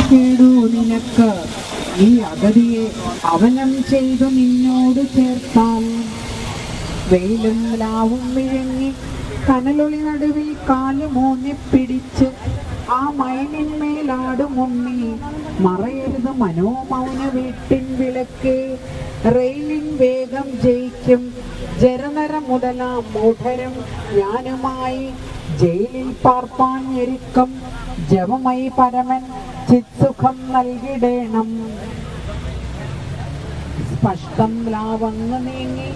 കേടു നിനക്ക് ഈ അഗതിയെ അവനം ചെയ്തു നിന്നോട് ചേർത്താൽ. വെയിലും ലാവും വിഴുങ്ങി കനലൊളി നടുവിൽ കാലുമൂന്നി പിടിച്ച് ആ മയിലിന്മേലാടുമുണ്ണി മറയരുത് മനോമൗന വീട്ടിൻ വിളക്ക്. റെയിലിൻ വേഗം ജയിക്കും ജരനര മുതലാ മൂഢരും ഞാനുമായി ജയിലിൽ പാർപ്പാൻ ഞെരുക്കം ജവമയി പരമൻ ചിത്സുഖം നൽകിടേണം. സ്പഷ്ടം ലാവങ്ങ് നീങ്ങി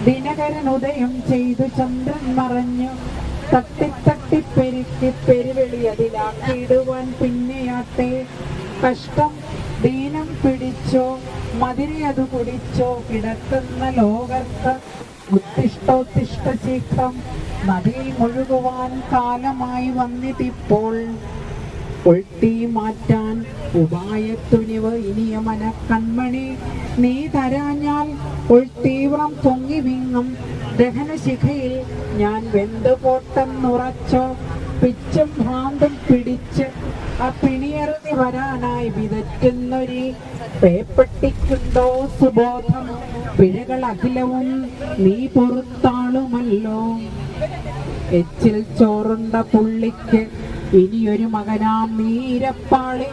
ദിനകരൻ ഉദയം ചെയ്തു ചന്ദ്രൻ മറഞ്ഞു. തട്ടിത്തട്ടി പെരുക്കി പെരുവെളിയതിലാക്കിയിടുവാൻ പിന്നെയാട്ടെ. കഷ്ടം ദീനം പിടിച്ചോ മതിരയതു കുടിച്ചോ കിടക്കുന്ന ലോകർക്ക് ഉത്തിഷ്ടോത്തിഷ്ട ശീഘ്രം നദിയിൽ മുഴുകുവാൻ കാലമായി വന്നിട്ടിപ്പോൾ. ഉൾട്ടി മാറ്റാൻ ഉപായത്തുനിവ് ഇനിയ മനക്കൺമണി നീ തരാഞ്ഞാൽ ഉൾത്തീവ്രം പൊങ്ങി വിങ്ങും ദഹനശിഖയിൽ ഞാൻ വെന്തുപോട്ടെന്നുറച്ചോ. പിച്ചും ഭ്രാന്തും പിടിച്ച് ആ പിണിയറുതി വരാനായി വിതറ്റുന്നൊരു പേപ്പട്ടിക്കുണ്ടോ സുബോധം. പിഴകൾ അഖിലവും നീ പൊറുത്താളുമല്ലോ. എച്ചിൽ ചോറുണ്ട പുള്ളിക്ക് ഇനിയൊരു മകനാം നീരപ്പാളി.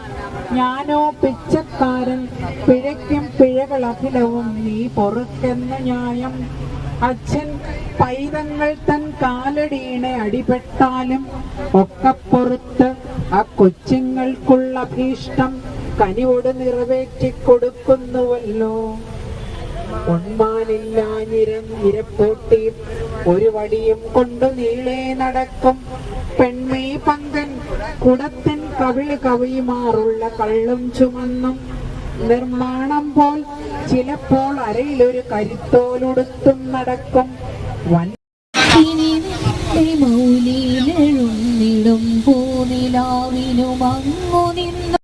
ഞാനോ പിച്ചക്കാരൻ പിഴയ്ക്കും പിഴകൾ അഖിലവും നീ പൊറുക്കെന്ന ന്യായം. അച്ഛൻ പൈതങ്ങൾ തൻ കാലടീണെ അടിപെട്ടാലും ഒക്കെ പൊറുത്ത് ആ കൊച്ചുങ്ങൾക്കുള്ള ഭീഷ്ടം കനിവോട് നിറവേറ്റി കൊടുക്കുന്നുവല്ലോ. ഉണ്മാനില്ലാഞ്ഞിരം ഇരപ്പോട്ടി ഒരു വടിയും കൊണ്ടു നീളെ നടക്കും പെൺമീ പങ്കൻ കുടത്തിൻ കവിള് കവിയുമാറുള്ള കള്ളും ചുമന്നും നിർമ്മാണം പോൽ ചിലപ്പോൾ അരയിലൊരു കരിത്തോലുടുത്തും നടക്കും. മൗലിയിലെഴുന്നിടും പൂനിലാവിനുമങ്ങു നിന്നു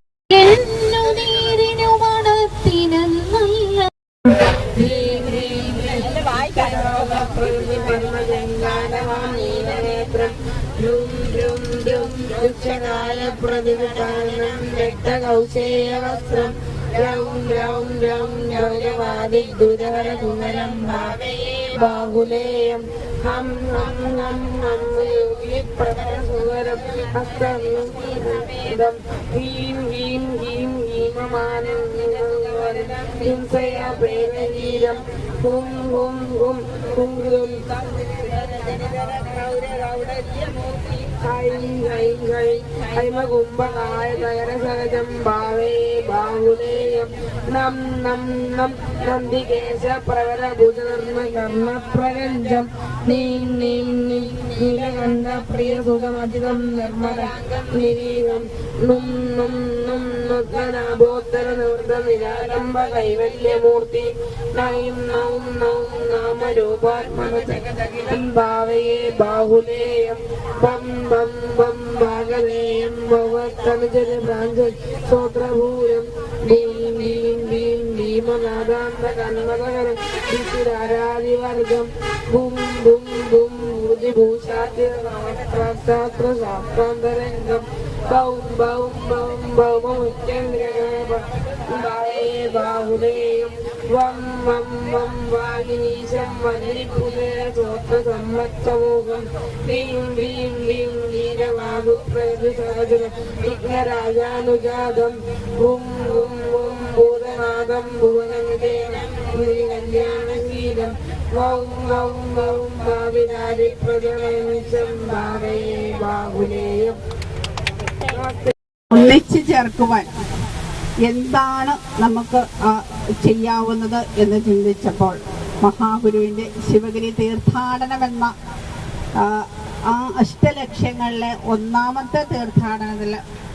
നീരിനു മണത്തിനെന്നല്ല പ്രതികൗശേയവസ്ത്രം ൗരവാദിദുരവരകുമരം ഭാവയേ ബാഹുലേയം ഹം ഹം ഹം ഹം പ്രവരസുവരം ഹസ്തം ഹീം ഹീം ഹീം ഹീമമാനം ഹിംസയാ പ്രേമവീരം ഹും ഹും ഹും ഹും ഹും ഹൈമകുംഭകായ നഗരസഹജം ഭാവേ ബാഹുലേയം നം നം നം നന്ദികേശ പ്രവരഭുജധർമ്മ കർമ്മപ്രകഞ്ചം നീം നീം നീം നീലകണ്ഠ പ്രിയസുഖമജിതം നിർമ്മലാംഗം നിരീകം നും നും നും നൂതനാഭോത്തര നിവൃത്ത നിരാലംബ കൈവല്യമൂർത്തി നൈം നൗം നൗം നാമരൂപാത്മന ജഗദഖിലം ഭാവയേ ബാഹുലേയം ബം ബം ബം ഭാഗലേയം ഭവത്തനുജന പ്രാഞ്ജൽ സ്തോത്രഭൂരം ഭീം ഭീം ഭീം ഭീമനാദാന്ത കന്മകരം വിശുരാരാദിവർഗം ബും ബും ബും ഭൂതിഭൂഷാദ്യശാസ്ത്ര ശാസ്ത്രാന്തരംഗം ബൗം ബൗം ബൗം ഭൗമമുച്ചന്ദ്രഭാവേ ബാഹുലേയം വം വം വം വാഗിനീശം വന്ദിപുതര സ്വോത്ര സമ്മത്തമോഹം ഭീം ഭീം ഭീം വീരവാഗുപ്രതിസഹജനം വിഘ്നരാജാനുജാതം ഭും ഭും ഭും ഭൂതനാഥം ഭുവനമിതേന കല്യാണശീലം വൗം വൗം വൗം ഭാവിനാരി പ്രജനമിശം ഭാവയേ ബാഹുലേയം. ഒന്നിച്ചു ചേർക്കുവാൻ എന്താണ് നമുക്ക് ചെയ്യാവുന്നത് എന്ന് ചിന്തിച്ചപ്പോൾ മഹാഗുരുവിൻ്റെ ശിവഗിരി തീർത്ഥാടനമെന്ന ആ അഷ്ടലക്ഷ്യങ്ങളിലെ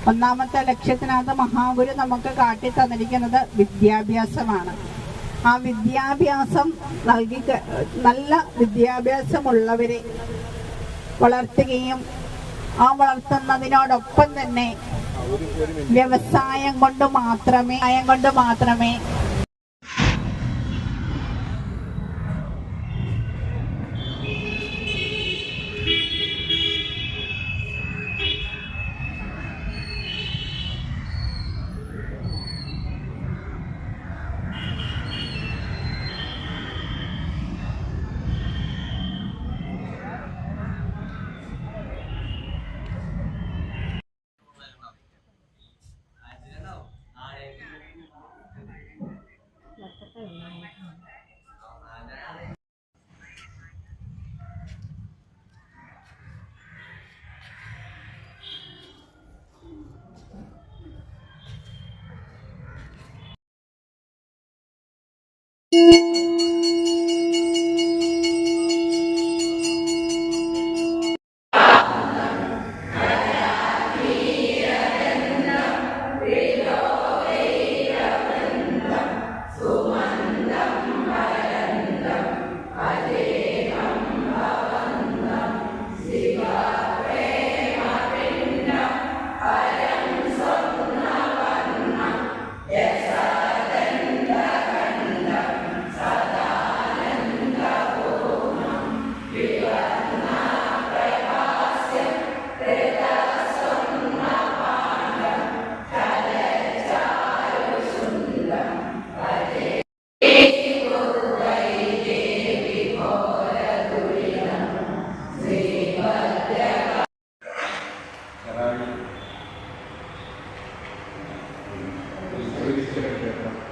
ഒന്നാമത്തെ ലക്ഷ്യത്തിനകത്ത് മഹാഗുരു നമുക്ക് കാട്ടി തന്നിരിക്കുന്നത് വിദ്യാഭ്യാസമാണ്. ആ വിദ്യാഭ്യാസം നല്ല വിദ്യാഭ്യാസമുള്ളവരെ വളർത്തുകയും ആ വളർത്തുന്നതിനോടൊപ്പം തന്നെ വ്യവസായം കൊണ്ട് മാത്രമേ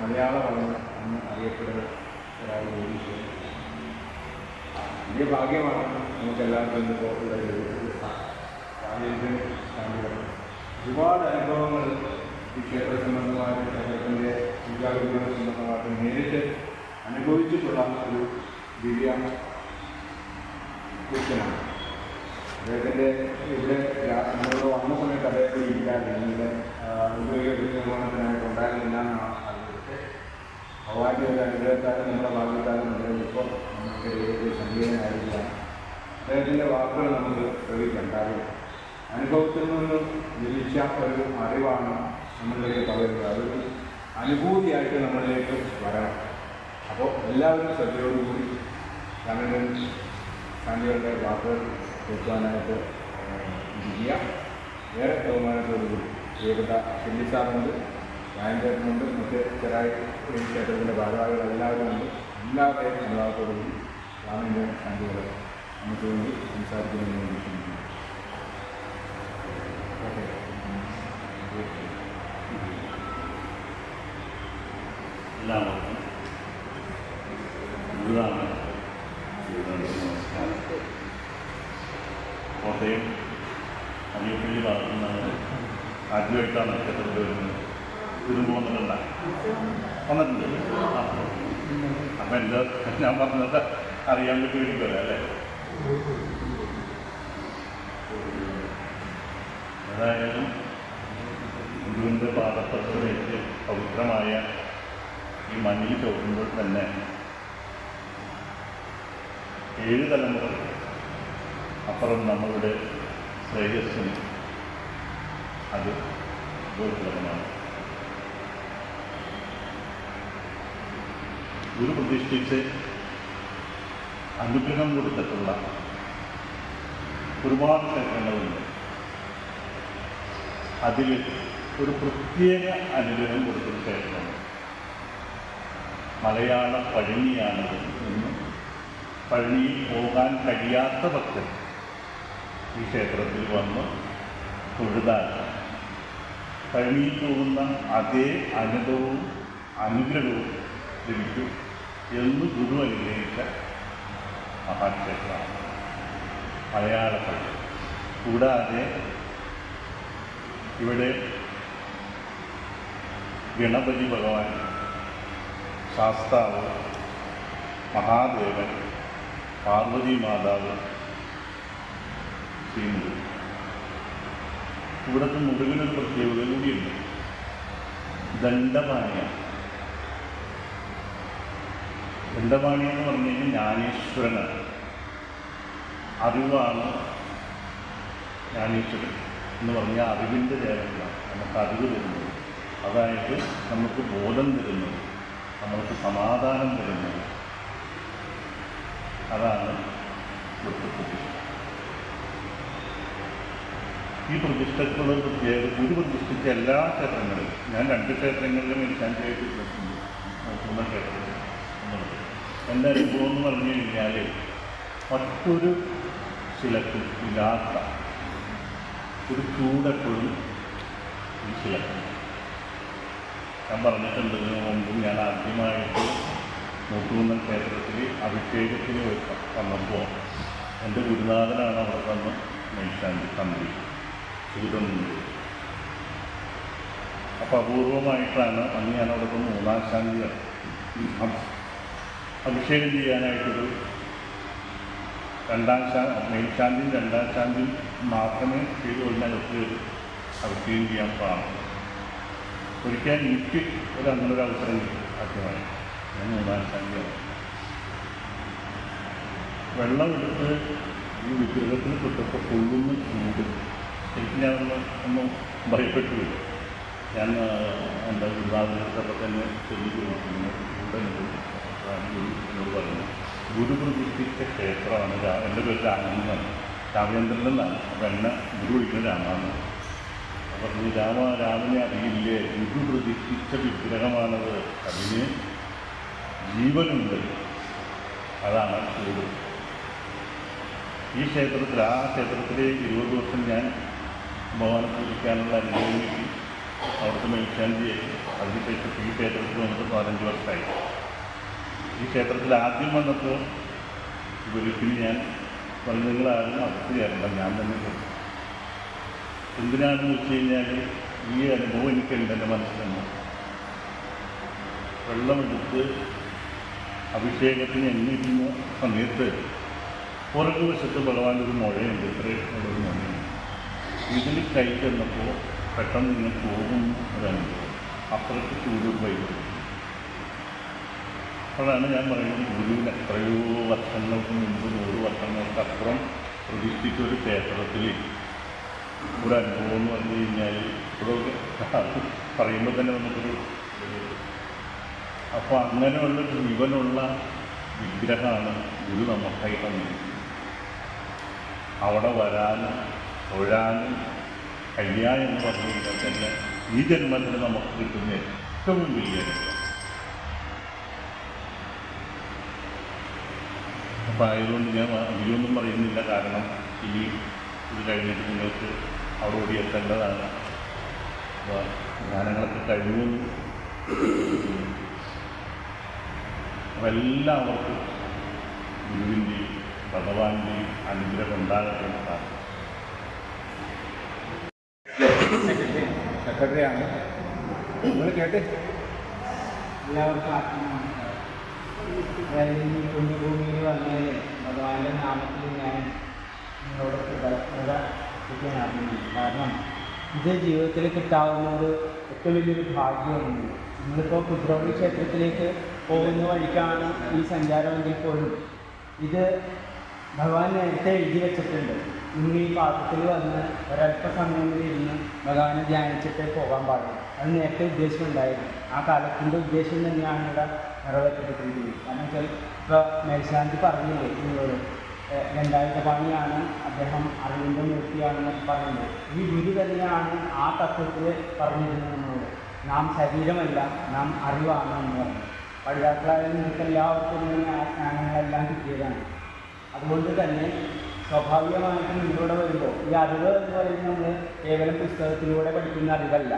മലയാളമാണ് എന്ന് അറിയപ്പെടുന്ന വലിയ ഭാഗ്യമാണ് നമുക്കെല്ലാവർക്കും ഇന്നിപ്പോൾ ഇവിടെ ഒരുപാട് അനുഭവങ്ങൾ ഈ ക്ഷേത്ര സംബന്ധമായിട്ട് ക്ഷേത്രത്തിൻ്റെ പൂജാവിധികൾ സംബന്ധമായിട്ട് നേരിട്ട് അനുഭവിച്ചിട്ടുള്ള ഒരു ദിവ്യ പുരുഷനാണ്. അദ്ദേഹത്തിൻ്റെ ഇവിടെ നമ്മൾ വന്ന സമയത്ത് അദ്ദേഹത്തിന് ഇല്ലാതെ നിങ്ങളുടെ ഔദ്യോഗിക നിർമ്മാണത്തിനായിട്ട് ഉണ്ടായിരുന്നില്ല എന്നാണ് അറിഞ്ഞത്. ഭഗവാന്റെ ഒരു അനുഗ്രഹത്താലും നമ്മുടെ ഭാഗ്യത്താലും അദ്ദേഹം ഇപ്പോൾ നമുക്ക് ഒരു സംഗീതനായിരിക്കില്ല. അദ്ദേഹത്തിൻ്റെ വാക്കുകൾ നമുക്ക് ശ്രമിക്കാം. കാര്യം അനുഭവത്തിൽ നിന്ന് ലഭിച്ച ഒരു അറിവാണ് നമ്മളിലേക്ക് പകരുന്നത്. അതൊരു അനുഭൂതിയായിട്ട് നമ്മളിലേക്ക് വരണം. അപ്പോൾ എല്ലാവരും ശ്രദ്ധയോടുകൂടി കണ്ണൻ ശാന്തികളുടെ വാക്കുകൾ കേൾക്കാനായിട്ട് ഇരിക്കുക. ഏറെ ബഹുമാനത്തോടുകൂടി പ്രിയപ്പെട്ട ഷില്ലിസാറുണ്ട്, രാജേട്ടനുണ്ട്, മറ്റ് ചെറായി ക്ഷേത്രത്തിൻ്റെ ഭാരവാഹികൾ എല്ലാവരും ഉണ്ട്. എല്ലാവരുടെയും അനുഭവത്തോടുകൂടി സ്വാമിൻ്റെ ശാന്തികൾ നമുക്ക് വേണ്ടി സംസാരിക്കുന്നതിന് വേണ്ടി ക്ഷണിക്കുന്നു. എല്ലാവർക്കും ഗുരുവാണ് നമസ്കാരം. കോട്ടയം അയ്യപ്പള്ളി ഭാഗത്തുനിന്നാണ് ആദ്യമായിട്ടാണ് ക്ഷേത്രത്തിൽ വരുന്നത്. തിരുമ്പോന്നിട്ടുണ്ട വന്നിട്ടുണ്ട്. അപ്പം എന്താ ഞാൻ പറഞ്ഞത് അറിയാൻ പറ്റുമായിരിക്കുമല്ലോ അല്ലേ? ഏതായാലും ഗുരുവിൻ്റെ പാദപത്രത്തിലേക്ക് പവിത്രമായ ഈ മണ്ണിൽ ചോടുമ്പോൾ തന്നെ 7 തലമുറ അപ്പുറം നമ്മളുടെ ശ്രേയസ്സിന് അത് ഗോചരമാണ്. ഗുരു പ്രതിഷ്ഠിച്ച് അനുഗ്രഹം കൊടുത്തിട്ടുള്ള ഒരുപാട് ക്ഷേത്രങ്ങളുണ്ട്. അതിൽ ഒരു പ്രത്യേക അനുഗ്രഹം കൊടുത്തൊരു ക്ഷേത്രമാണ് മലയാള പഴനിയാണ് എന്ന്. പഴനിയിൽ പോകാൻ കഴിയാത്ത ഭക്തർ ഈ ക്ഷേത്രത്തിൽ വന്ന് തൊഴുതാൽ പഴനിയിൽ പോകുന്ന അതേ അനുഭവവും അനുഗ്രഹവും ലഭിക്കും എന്ന് ഗുരു അനുഗ്രഹിച്ച മഹാക്ഷേത്രമാണ് മലയാള പഴനി. കൂടാതെ ഇവിടെ ഗണപതി ഭഗവാൻ, ശാസ്താവ്, മഹാദേവൻ, പാർവതി മാതാവ്, ശ്രീമുഖ. ഇവിടുത്തെ മുരുകനൊരു പ്രത്യേകത കൂടിയുണ്ട്. ദണ്ഡപാണിയാണ്. ദണ്ഡപാണി എന്ന് പറഞ്ഞു കഴിഞ്ഞാൽ ജ്ഞാനേശ്വരനാണ്. അറിവാണ് ജ്ഞാനേശ്വരൻ എന്ന് പറഞ്ഞാൽ അറിവിൻ്റെ ദേവനാണ്. നമുക്ക് അറിവ് തരുന്നത്, അതായത് നമുക്ക് ബോധം തരുന്നത്, നമ്മൾക്ക് സമാധാനം തരുന്നത്. അതാണ് പ്രതിഷ്ഠ. ഈ പ്രതിഷ്ഠയ്ക്കുള്ള പ്രത്യേകത ഗുരു പ്രതിഷ്ഠിച്ച എല്ലാ ക്ഷേത്രങ്ങളിലും, ഞാൻ 2 ക്ഷേത്രങ്ങളിലും മേൽശാന്തിയായിട്ട് നോക്കുന്ന ക്ഷേത്രത്തിൽ എൻ്റെ അനുഭവം എന്ന് പറഞ്ഞു കഴിഞ്ഞാൽ മറ്റൊരു ശിലക്കും ഇല്ലാത്ത ഒരു ചൂടെപ്പോഴും ഈ ശിലക്കും. ഞാൻ പറഞ്ഞിട്ടുണ്ട് മുമ്പ് ഞാൻ ആദ്യമായിട്ട് മൂത്തൂന്നൽ ക്ഷേത്രത്തിൽ അഭിഷേകത്തിന് വന്നപ്പോൾ എൻ്റെ ഗുരുനാഥനാണ് അവിടെ വന്ന് മേൽശാന്തി തന്ത്രി ചൂടുന്നത്. അപ്പോൾ അപൂർവമായിട്ടാണ് അന്ന് ഞാൻ അവിടെ 3-ാം ശാന്തിയാണ്. അഭിഷേകം ചെയ്യാനായിട്ടൊരു മേൽശാന്തിയും 2ാം ശാന്തിയും മാത്രമേ ചെയ്തു കഴിഞ്ഞാൽ ഒത്തിരി അഭിഷേകം ചെയ്യാൻ പാടുള്ളൂ. ഒരിക്കൽ എനിക്ക് അങ്ങനൊരു അവസരം കിട്ടി. ആദ്യമായി ഞാൻ 3ാം ശാന്തിയാണ്. വെള്ളമെടുത്ത് ഈ വിഗ്രഹത്തിൽ തൊട്ടപ്പോൾ കൊള്ളുന്ന ചൂട് ശരിക്കും ഞാനൊന്ന് ഭയപ്പെട്ടു വരും. ഞാൻ എൻ്റെ ഗുരുനാഥനോടൊപ്പം തന്നെ ചൊല്ലി ചോദിക്കുന്നു. എന്നോട് പറഞ്ഞു, ഗുരു പ്രതിഷ്ഠിച്ച ക്ഷേത്രമാണ്. എൻ്റെ പേര് രാമനാണ്, രാമചന്ദ്രൻ എന്നാണ്. അപ്പം എന്നെ ഗുരു വിളിക്കുന്ന രാമാണ്. പറഞ്ഞു, രാമനെ അറിയില്ലേ, ഗുരു പ്രതിഷ്ഠിച്ച വിഗ്രഹമാണത്, അതിന് ജീവനുണ്ട്, അതാണ് ചൂട്. ഈ ക്ഷേത്രത്തിൽ, ആ ക്ഷേത്രത്തിൽ 20 വർഷം ഞാൻ ഭഗവാനെ പൂജിക്കാനുള്ള അനുഭവം കിട്ടി. അവിടുത്തെ മേൽശാന്തിയായി. അതിനുശേഷം ഈ ക്ഷേത്രത്തിൽ വന്നിട്ട് 15 വർഷമായി. ഈ ക്ഷേത്രത്തിൽ ആദ്യം വന്നപ്പോൾ വെളുപ്പിന് ഞാൻ പറഞ്ഞു, നിങ്ങളാരും അകത്ത് കയറണ്ട, ഞാൻ തന്നെ കയറും. എന്തിനാണെന്ന് വെച്ച് കഴിഞ്ഞാൽ ഈ അനുഭവം എനിക്കുണ്ട് എൻ്റെ മനസ്സിലുണ്ട്. വെള്ളമെടുത്ത് അഭിഷേകത്തിന് എണ്ണിയിരുന്ന സമയത്ത് പുറകുവശത്ത് ഭഗവാൻ ഒരു മുഴയുണ്ട്, ഇത്രയും ഒരു മുഴയുണ്ട്. ഇതിൽ കൈ ചെന്നപ്പോൾ പെട്ടെന്ന് ഇങ്ങനെ പോകും ഒരനുഭവം. അപ്പുറത്ത് ചൂടൊരു വൈകും. അപ്പോഴാണ് ഞാൻ പറയുന്നത്, ഗുരുവിന് എത്രയോ വർഷങ്ങൾക്ക് മുമ്പ്, 100 വർഷങ്ങൾക്ക് അപ്പുറം പ്രതിഷ്ഠിച്ച ഒരു ക്ഷേത്രത്തിൽ ഒരു അനുഭവം എന്ന് പറഞ്ഞു കഴിഞ്ഞാൽ ഇപ്പോഴൊക്കെ പറയുമ്പോൾ തന്നെ നമുക്കൊരു, അപ്പോൾ അങ്ങനെയുള്ള ജീവനുള്ള വിഗ്രഹമാണ് ഗുരു നമുക്കായി തന്നിരിക്കുന്നത്. അവിടെ വരാനും തൊഴാനും കഴിയുക എന്ന് പറഞ്ഞു കഴിഞ്ഞാൽ തന്നെ ഈ ജന്മത്തിൽ നമുക്ക് കിട്ടുന്ന ഏറ്റവും വലിയ അനുഭവം. അപ്പോൾ ആയതുകൊണ്ട് ഞാൻ ഇതിലൊന്നും പറയുന്നില്ല. കാരണം ഈ ഇത് കഴിഞ്ഞിട്ട് നിങ്ങൾക്ക് അവിടെ ഓടിയെത്തേണ്ടതാണ്. അപ്പോൾ ഗാനങ്ങളൊക്കെ കഴിയുമെന്ന് അപ്പോൾ എല്ലാവർക്കും ഗുരുവിൻ്റെയും ഭഗവാന്റെയും അനുഗ്രഹം ഉണ്ടാകട്ടെ എന്ന് പ്രാർത്ഥിക്കുന്നു. സെക്രട്ടറിയാണ്. നിങ്ങൾ കേട്ടെ. എല്ലാവർക്കും ആത്മീയമാണ്. അതായത് ഈ പുണ്യഭൂമിയിൽ വന്നതിൽ ഭഗവാന്റെ നാമത്തിൽ ഞാൻ നിങ്ങളോട് കൃതജ്ഞത ചെയ്യാൻ ആഗ്രഹിക്കുന്നു. കാരണം ഇത് ജീവിതത്തിൽ കിട്ടാവുന്ന ഒരു ഏറ്റവും വലിയൊരു ഭാഗ്യമാണ്. നിങ്ങളിപ്പോൾ കുദ്രോണി ക്ഷേത്രത്തിലേക്ക് പോകുന്ന വഴിക്കാണ് ഈ സഞ്ചാരമെങ്കിൽ പോലും ഇത് ഭഗവാൻ നേരത്തെ എഴുതി വെച്ചിട്ടുണ്ട്. നിങ്ങൾ ഈ പാത്രത്തിൽ വന്ന് ഒരല്പസമയം ഇരുന്ന് ഭഗവാനെ ധ്യാനിച്ചിട്ട് പോകാൻ പാടില്ല. അത് നേരത്തെ ഉദ്ദേശമുണ്ടായിരുന്നു. ആ കാലത്തിൻ്റെ ഉദ്ദേശം തന്നെയാണ് ഇവിടെ നിറവേറ്റപ്പെട്ടിരിക്കുന്നത്. കാരണം വെച്ചാൽ ഇപ്പോൾ മേൽശാന്തി പറഞ്ഞില്ലേ നിങ്ങളോട്, 2000 പണിയാണ് അദ്ദേഹം അറിവിൻ്റെ മൂർത്തിയാണെന്നൊക്കെ പറയുന്നത്. ഈ ഗുരു തന്നെയാണ് ആ തത്വത്തിൽ പറഞ്ഞിരുന്നത് നമ്മളോട്. നാം ശരീരമല്ല, നാം അറിവാണ് എന്ന് പറഞ്ഞു. പഠിതാക്കളായ നിങ്ങൾക്ക് എല്ലാവർക്കും ഇങ്ങനെ ആ ജ്ഞാനങ്ങളെല്ലാം കിട്ടിയതാണ്. അതുകൊണ്ട് തന്നെ സ്വാഭാവികമായിട്ടും ഇതിലൂടെ വരുമ്പോൾ ഈ അറിവ് എന്ന് പറയുന്നത് നമ്മൾ കേവലം പുസ്തകത്തിലൂടെ പഠിക്കുന്ന അറിവല്ല.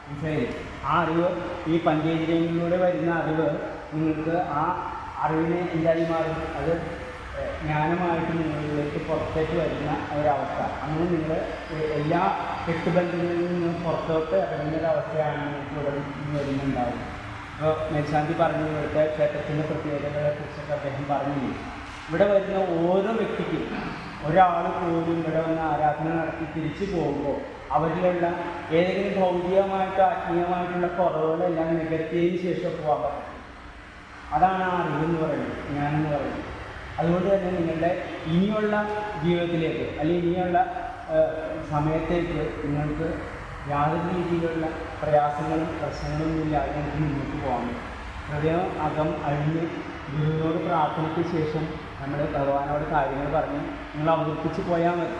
മനസ്സിലായില്ലേ? ആ അറിവ് ഈ പഞ്ചേന്ദ്രിയങ്ങളിലൂടെ വരുന്ന അറിവ് നിങ്ങൾക്ക് ആ അറിവിനെ എന്തായി മാറും? അത് ജ്ഞാനമായിട്ട് നിങ്ങളിലേക്ക് പുറത്തേക്ക് വരുന്ന ഒരവസ്ഥ. അങ്ങനെ നിങ്ങൾ എല്ലാ കെട്ടുബന്ധങ്ങളിൽ നിന്നും പുറത്തോട്ട് ഇറങ്ങുന്ന ഒരവസ്ഥയാണ് നിങ്ങൾക്ക് ഇവിടെ വരുന്നുണ്ടാവും. ഇപ്പോൾ മേൽശാന്തി പറഞ്ഞു, ഇവിടുത്തെ ക്ഷേത്രത്തിൻ്റെ പ്രത്യേകതകളെക്കുറിച്ചൊക്കെ അദ്ദേഹം പറഞ്ഞില്ലേ. ഇവിടെ വരുന്ന ഓരോ വ്യക്തിക്കും, ഒരാൾ പോലും ഇവിടെ വന്ന് ആരാധന നടത്തി തിരിച്ചു പോകുമ്പോൾ അവരിലുള്ള ഏതെങ്കിലും ഭൗതികമായിട്ടോ ആത്മീയമായിട്ടുള്ള കുറവുകളെല്ലാം നികത്തിയതിന് ശേഷം പോകാൻ പറ്റും. അതാണ് ആ അറിവെന്ന് പറയുന്നത്, ജ്ഞാനെന്ന് പറയുന്നത്. അതുകൊണ്ട് തന്നെ നിങ്ങളുടെ ഇനിയുള്ള ജീവിതത്തിലേക്ക് അല്ലെങ്കിൽ ഇനിയുള്ള സമയത്തേക്ക് നിങ്ങൾക്ക് യാതൊരു രീതിയിലുള്ള പ്രയാസങ്ങളും പ്രശ്നങ്ങളൊന്നും ഇല്ലാതെ നമുക്ക് മുന്നോട്ട് പോകാൻ പറ്റും. ഹൃദയം അകം അഴിഞ്ഞ് ഗുരുവിനോട് പ്രാർത്ഥനയ്ക്ക് ശേഷം നമ്മൾ ഭഗവാനോട് കാര്യങ്ങൾ പറഞ്ഞ് നിങ്ങൾ അവതരിപ്പിച്ച് പോയാൽ മതി.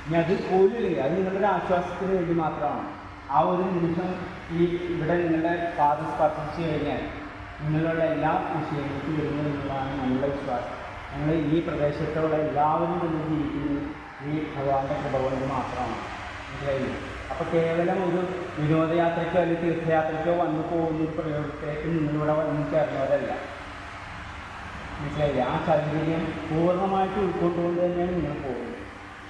ഇനി അത് പോലുമില്ല, അത് നിങ്ങളുടെ ഒരു ആശ്വാസത്തിന് വേണ്ടി മാത്രമാണ്. ആ ഒരു നിമിഷം ഈ ഇവിടെ നിങ്ങളുടെ പാദം സ്പർശിച്ച് കഴിഞ്ഞാൽ നിങ്ങളുടെ എല്ലാ വിഷയങ്ങൾക്കും വരുന്നതെന്നുള്ളതാണ് നമ്മളുടെ വിശ്വാസം. ഞങ്ങൾ ഈ പ്രദേശത്തുള്ള എല്ലാവരും തന്നെ ജീവിക്കുന്നത് ഈ ഭഗവാന്റെ കൃപ കൊണ്ട് മാത്രമാണ്. മനസ്സിലായില്ലേ? അപ്പോൾ കേവലം ഒരു വിനോദയാത്രയ്ക്കോ അല്ലെങ്കിൽ തീർത്ഥയാത്രയ്ക്കോ വന്നു പോകുന്ന ഒരു പ്രയോഗത്തേക്ക് നിങ്ങളിവിടെ വന്നു ചേർന്നവരല്ല. മനസ്സിലായില്ലേ? ആ ചൈതന്യം പൂർണ്ണമായിട്ട് ഉൾക്കൊണ്ടുകൊണ്ട് തന്നെയാണ് നിങ്ങൾ പോകുന്നത്.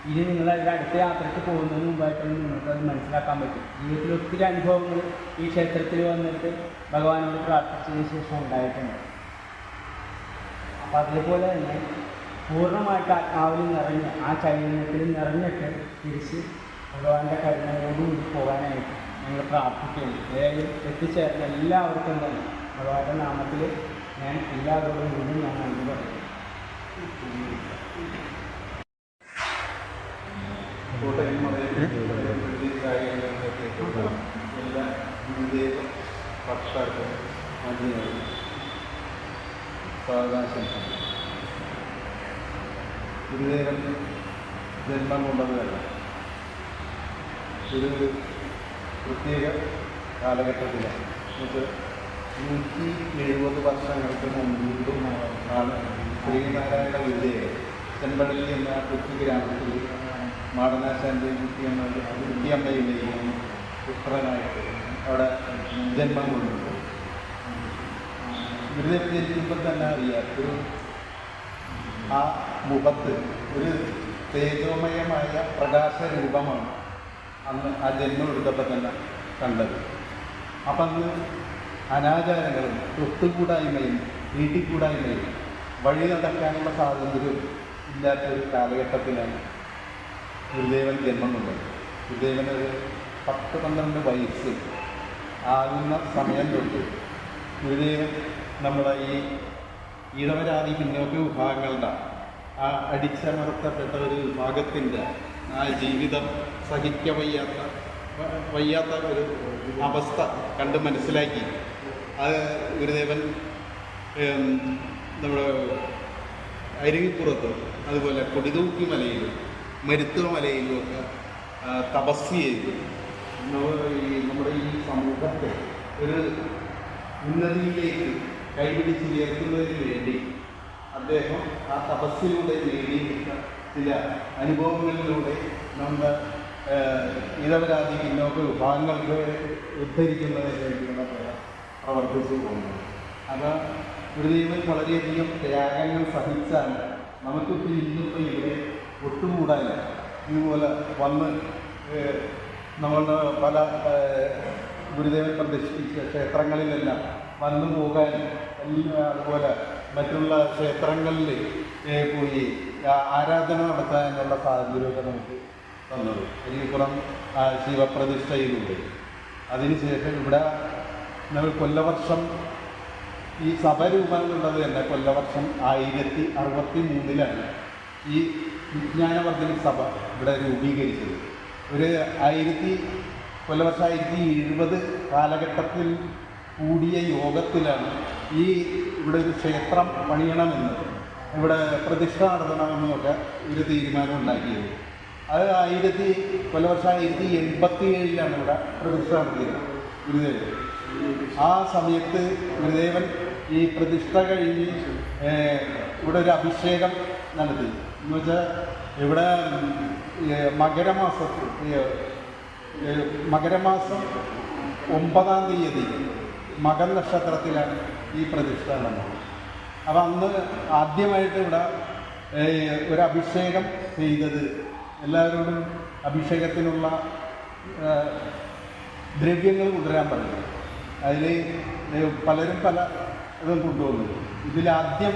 ഇനി നിങ്ങളതിൻ്റെ അടുത്ത യാത്രയ്ക്ക് പോകുന്നതിന് മുമ്പായിട്ടാണ് നിങ്ങൾക്കത് മനസ്സിലാക്കാൻ പറ്റും. ജീവിതത്തിൽ ഒത്തിരി അനുഭവങ്ങൾ ഈ ക്ഷേത്രത്തിൽ വന്നിട്ട് ഭഗവാനോട് പ്രാർത്ഥിച്ചതിന് ശേഷം ഉണ്ടായിട്ടുണ്ട്. അപ്പം അതേപോലെ തന്നെ പൂർണ്ണമായിട്ട് ആത്മാവിൽ നിറഞ്ഞ് ആ ചൈതന്യത്തിൽ നിറഞ്ഞിട്ട് തിരിച്ച് ഭഗവാന്റെ കരുണയോടുകൂടി പോകാനായിട്ട് ഞങ്ങൾ പ്രാർത്ഥിക്കുന്നു. ഏതായാലും എത്തിച്ചേർന്ന എല്ലാവർക്കും തന്നെ ഭഗവാന്റെ നാമത്തിൽ ഞാൻ എല്ലാവരോടും കൂടി ഞാൻ നന്ദി പറയുന്നു. കോട്ടയം എല്ലാ ഗുരുദേവ പക്ഷാർക്കും നന്ദിയാണ് സ്വാഗതാശംസ. ഗുരുദേവൻ ജന്മം കൊണ്ടതല്ല, ഒരു പ്രത്യേക കാലഘട്ടത്തിലാണ്. നമുക്ക് 170 വർഷങ്ങൾക്ക് മുമ്പ് ആണ് ശ്രീനാരായണ ഗുരുദേവൻ ചെമ്പഴലി എന്ന കൊച്ചു ഗ്രാമത്തിൽ മാടനാശാൻ്റെ കുട്ടിയമ്മയുടെയും പുത്രനായിട്ട് അവിടെ ജന്മം കൊണ്ടു. ഗുരുദേവൻ ജനിക്കുമ്പോൾ തന്നെ അറിയാം, ഒരു ആ മുഖത്ത് ഒരു തേജോമയമായ പ്രകാശരൂപമാണ് അന്ന് ആ ജന്മം എടുത്തപ്പോൾ തന്നെ കണ്ടത്. അപ്പം അന്ന് അനാചാരങ്ങളും ഒത്തുകൂടായ്മയും വീട്ടിക്കൂടായ്മയും വഴി നടക്കാനുള്ള സ്വാതന്ത്ര്യവും ഇല്ലാത്ത ഒരു കാലഘട്ടത്തിലാണ് ഗുരുദേവൻ ജന്മം കൊണ്ടത്. ഗുരുദേവന് ഒരു 10-12 വയസ്സ് ആകുന്ന സമയം തൊട്ട് ഗുരുദേവൻ നമ്മുടെ ഈ ഈഴവരാതി പിന്നോക്ക വിഭാഗങ്ങളുടെ ആ അടിച്ചമർത്തപ്പെട്ട ഒരു വിഭാഗത്തിൻ്റെ ആ ജീവിതം വയ്യാത്ത ഒരു അവസ്ഥ കണ്ട് മനസ്സിലാക്കി അത് ഗുരുദേവൻ നമ്മുടെ അരുവിപ്പുറത്ത് അതുപോലെ കൊടിതൂക്കി മലയിലും മരുത്തുവ മലയിലും ഒക്കെ തപസ് ചെയ്തു നമ്മുടെ ഈ സമൂഹത്തെ ഒരു ഉന്നതിയിലേക്ക് കൈപിടിച്ച് ഉയർത്തുന്നതിന് വേണ്ടി അദ്ദേഹം ആ തപസ്സിലൂടെ നേടിയെടുത്ത ചില അനുഭവങ്ങളിലൂടെ നമ്മുടെ ഈഴവരാതി പിന്നോക്ക വിഭാഗങ്ങൾക്ക് ഉദ്ധരിക്കുന്നതിന് വേണ്ടിയുള്ള പ്രവർത്തിച്ചു പോകുന്നത്. അത് ഗുരുദേവൻ വളരെയധികം ത്യാഗങ്ങൾ സഹിച്ചാണ് നമുക്കിപ്പോൾ ഇന്നിപ്പോൾ ഇവിടെ ഒത്തുകൂടാനില്ല. ഇതുപോലെ വന്ന് നമ്മളുടെ പല ഗുരുദേവൻ പ്രതിഷ്ഠിച്ച ക്ഷേത്രങ്ങളിലെല്ലാം വന്നു പോകാൻ, അതുപോലെ മറ്റുള്ള ക്ഷേത്രങ്ങളിൽ പോയി ആരാധന നടത്താനുള്ള സാഹചര്യമൊക്കെ നമുക്ക് തന്നത് അരിപ്പുറം ശിവപ്രതിഷ്ഠയിലൂടെ. അതിനുശേഷം ഇവിടെ നമ്മൾ കൊല്ലവർഷം ഈ സഭ രൂപം ഉള്ളത് തന്നെ കൊല്ലവർഷം 1063 ഈ വിജ്ഞാനവർദ്ധന സഭ ഇവിടെ രൂപീകരിച്ചത്. ഒരു കൊല്ലവർഷം 1070 കാലഘട്ടത്തിൽ കൂടിയ യോഗത്തിലാണ് ഇവിടെ ഒരു ക്ഷേത്രം പണിയണമെന്ന്, ഇവിടെ പ്രതിഷ്ഠ നടത്തണമെന്നൊക്കെ ഒരു തീരുമാനം ഉണ്ടാക്കിയത്. അത് കൊല്ലവർഷം 1087 ഇവിടെ പ്രതിഷ്ഠ നടത്തിയത് ഗുരുദേവൻ. ആ സമയത്ത് ഗുരുദേവൻ ഈ പ്രതിഷ്ഠ കഴിഞ്ഞ് ഇവിടെ ഒരു അഭിഷേകം നടത്തി. എന്ന് വെച്ചാൽ ഇവിടെ മകരമാസം 9-ാം തീയതി മകൻ നക്ഷത്രത്തിലാണ് ഈ പ്രതിഷ്ഠ നടന്നത്. അപ്പം അന്ന് ആദ്യമായിട്ട് ഇവിടെ ഒരു അഭിഷേകം ചെയ്തത്, എല്ലാവരോടും അഭിഷേകത്തിനുള്ള ദ്രവ്യങ്ങൾ കൊണ്ടുവരാൻ പറഞ്ഞു. അതിൽ പലരും പല ഇതും കൊണ്ടുവന്നു. ഇതിലാദ്യം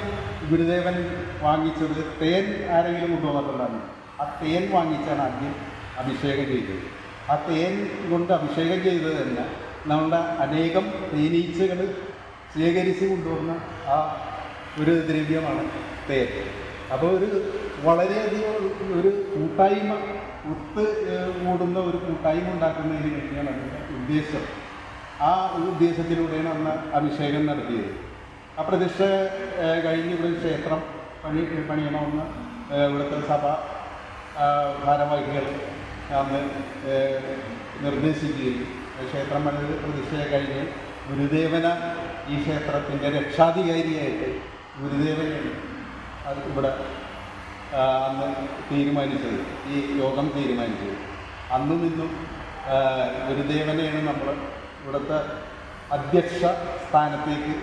ഗുരുദേവൻ വാങ്ങിച്ചത് തേൻ ആരെങ്കിലും കൊണ്ടുവന്നിട്ടുണ്ടായിരുന്നു. ആ തേൻ വാങ്ങിച്ചാണ് ആദ്യം അഭിഷേകം ചെയ്തത്. ആ തേൻ കൊണ്ട് അഭിഷേകം ചെയ്തത് തന്നെ നമ്മളുടെ അനേകം തേനീച്ചകൾ ശേഖരിച്ച് കൊണ്ടുവന്ന ആ ഒരു ദ്രവ്യമാണ് തേൻ. അപ്പോൾ വളരെയധികം ഒരു കൂട്ടായ്മ കൂടുന്ന ഒരു കൂട്ടായ്മ ഉണ്ടാക്കുന്നതിന് വേണ്ടിയാണ് അതിൻ്റെ ഉദ്ദേശം. ആ ഉദ്ദേശത്തിലൂടെയാണ് അന്ന് അഭിഷേകം നടത്തിയത്. ആ പ്രതിഷ്ഠ കഴിഞ്ഞ് ഇവിടെ ക്ഷേത്രം പണിയണമെന്ന് ഇവിടുത്തെ സഭ ഭാരവാഹികൾ അന്ന് നിർദ്ദേശിക്കുകയും ക്ഷേത്രം പ്രതിഷ്ഠ കഴിഞ്ഞ് ഗുരുദേവന ഈ ക്ഷേത്രത്തിൻ്റെ രക്ഷാധികാരിയായിട്ട് ഗുരുദേവനെയാണ് അത് ഇവിടെ അന്ന് തീരുമാനിച്ചത്, ഈ യോഗം തീരുമാനിച്ചത്. അന്നും ഇന്നും ഗുരുദേവനെയാണ് നമ്മൾ ഇവിടുത്തെ അധ്യക്ഷ സ്ഥാനത്തേക്ക്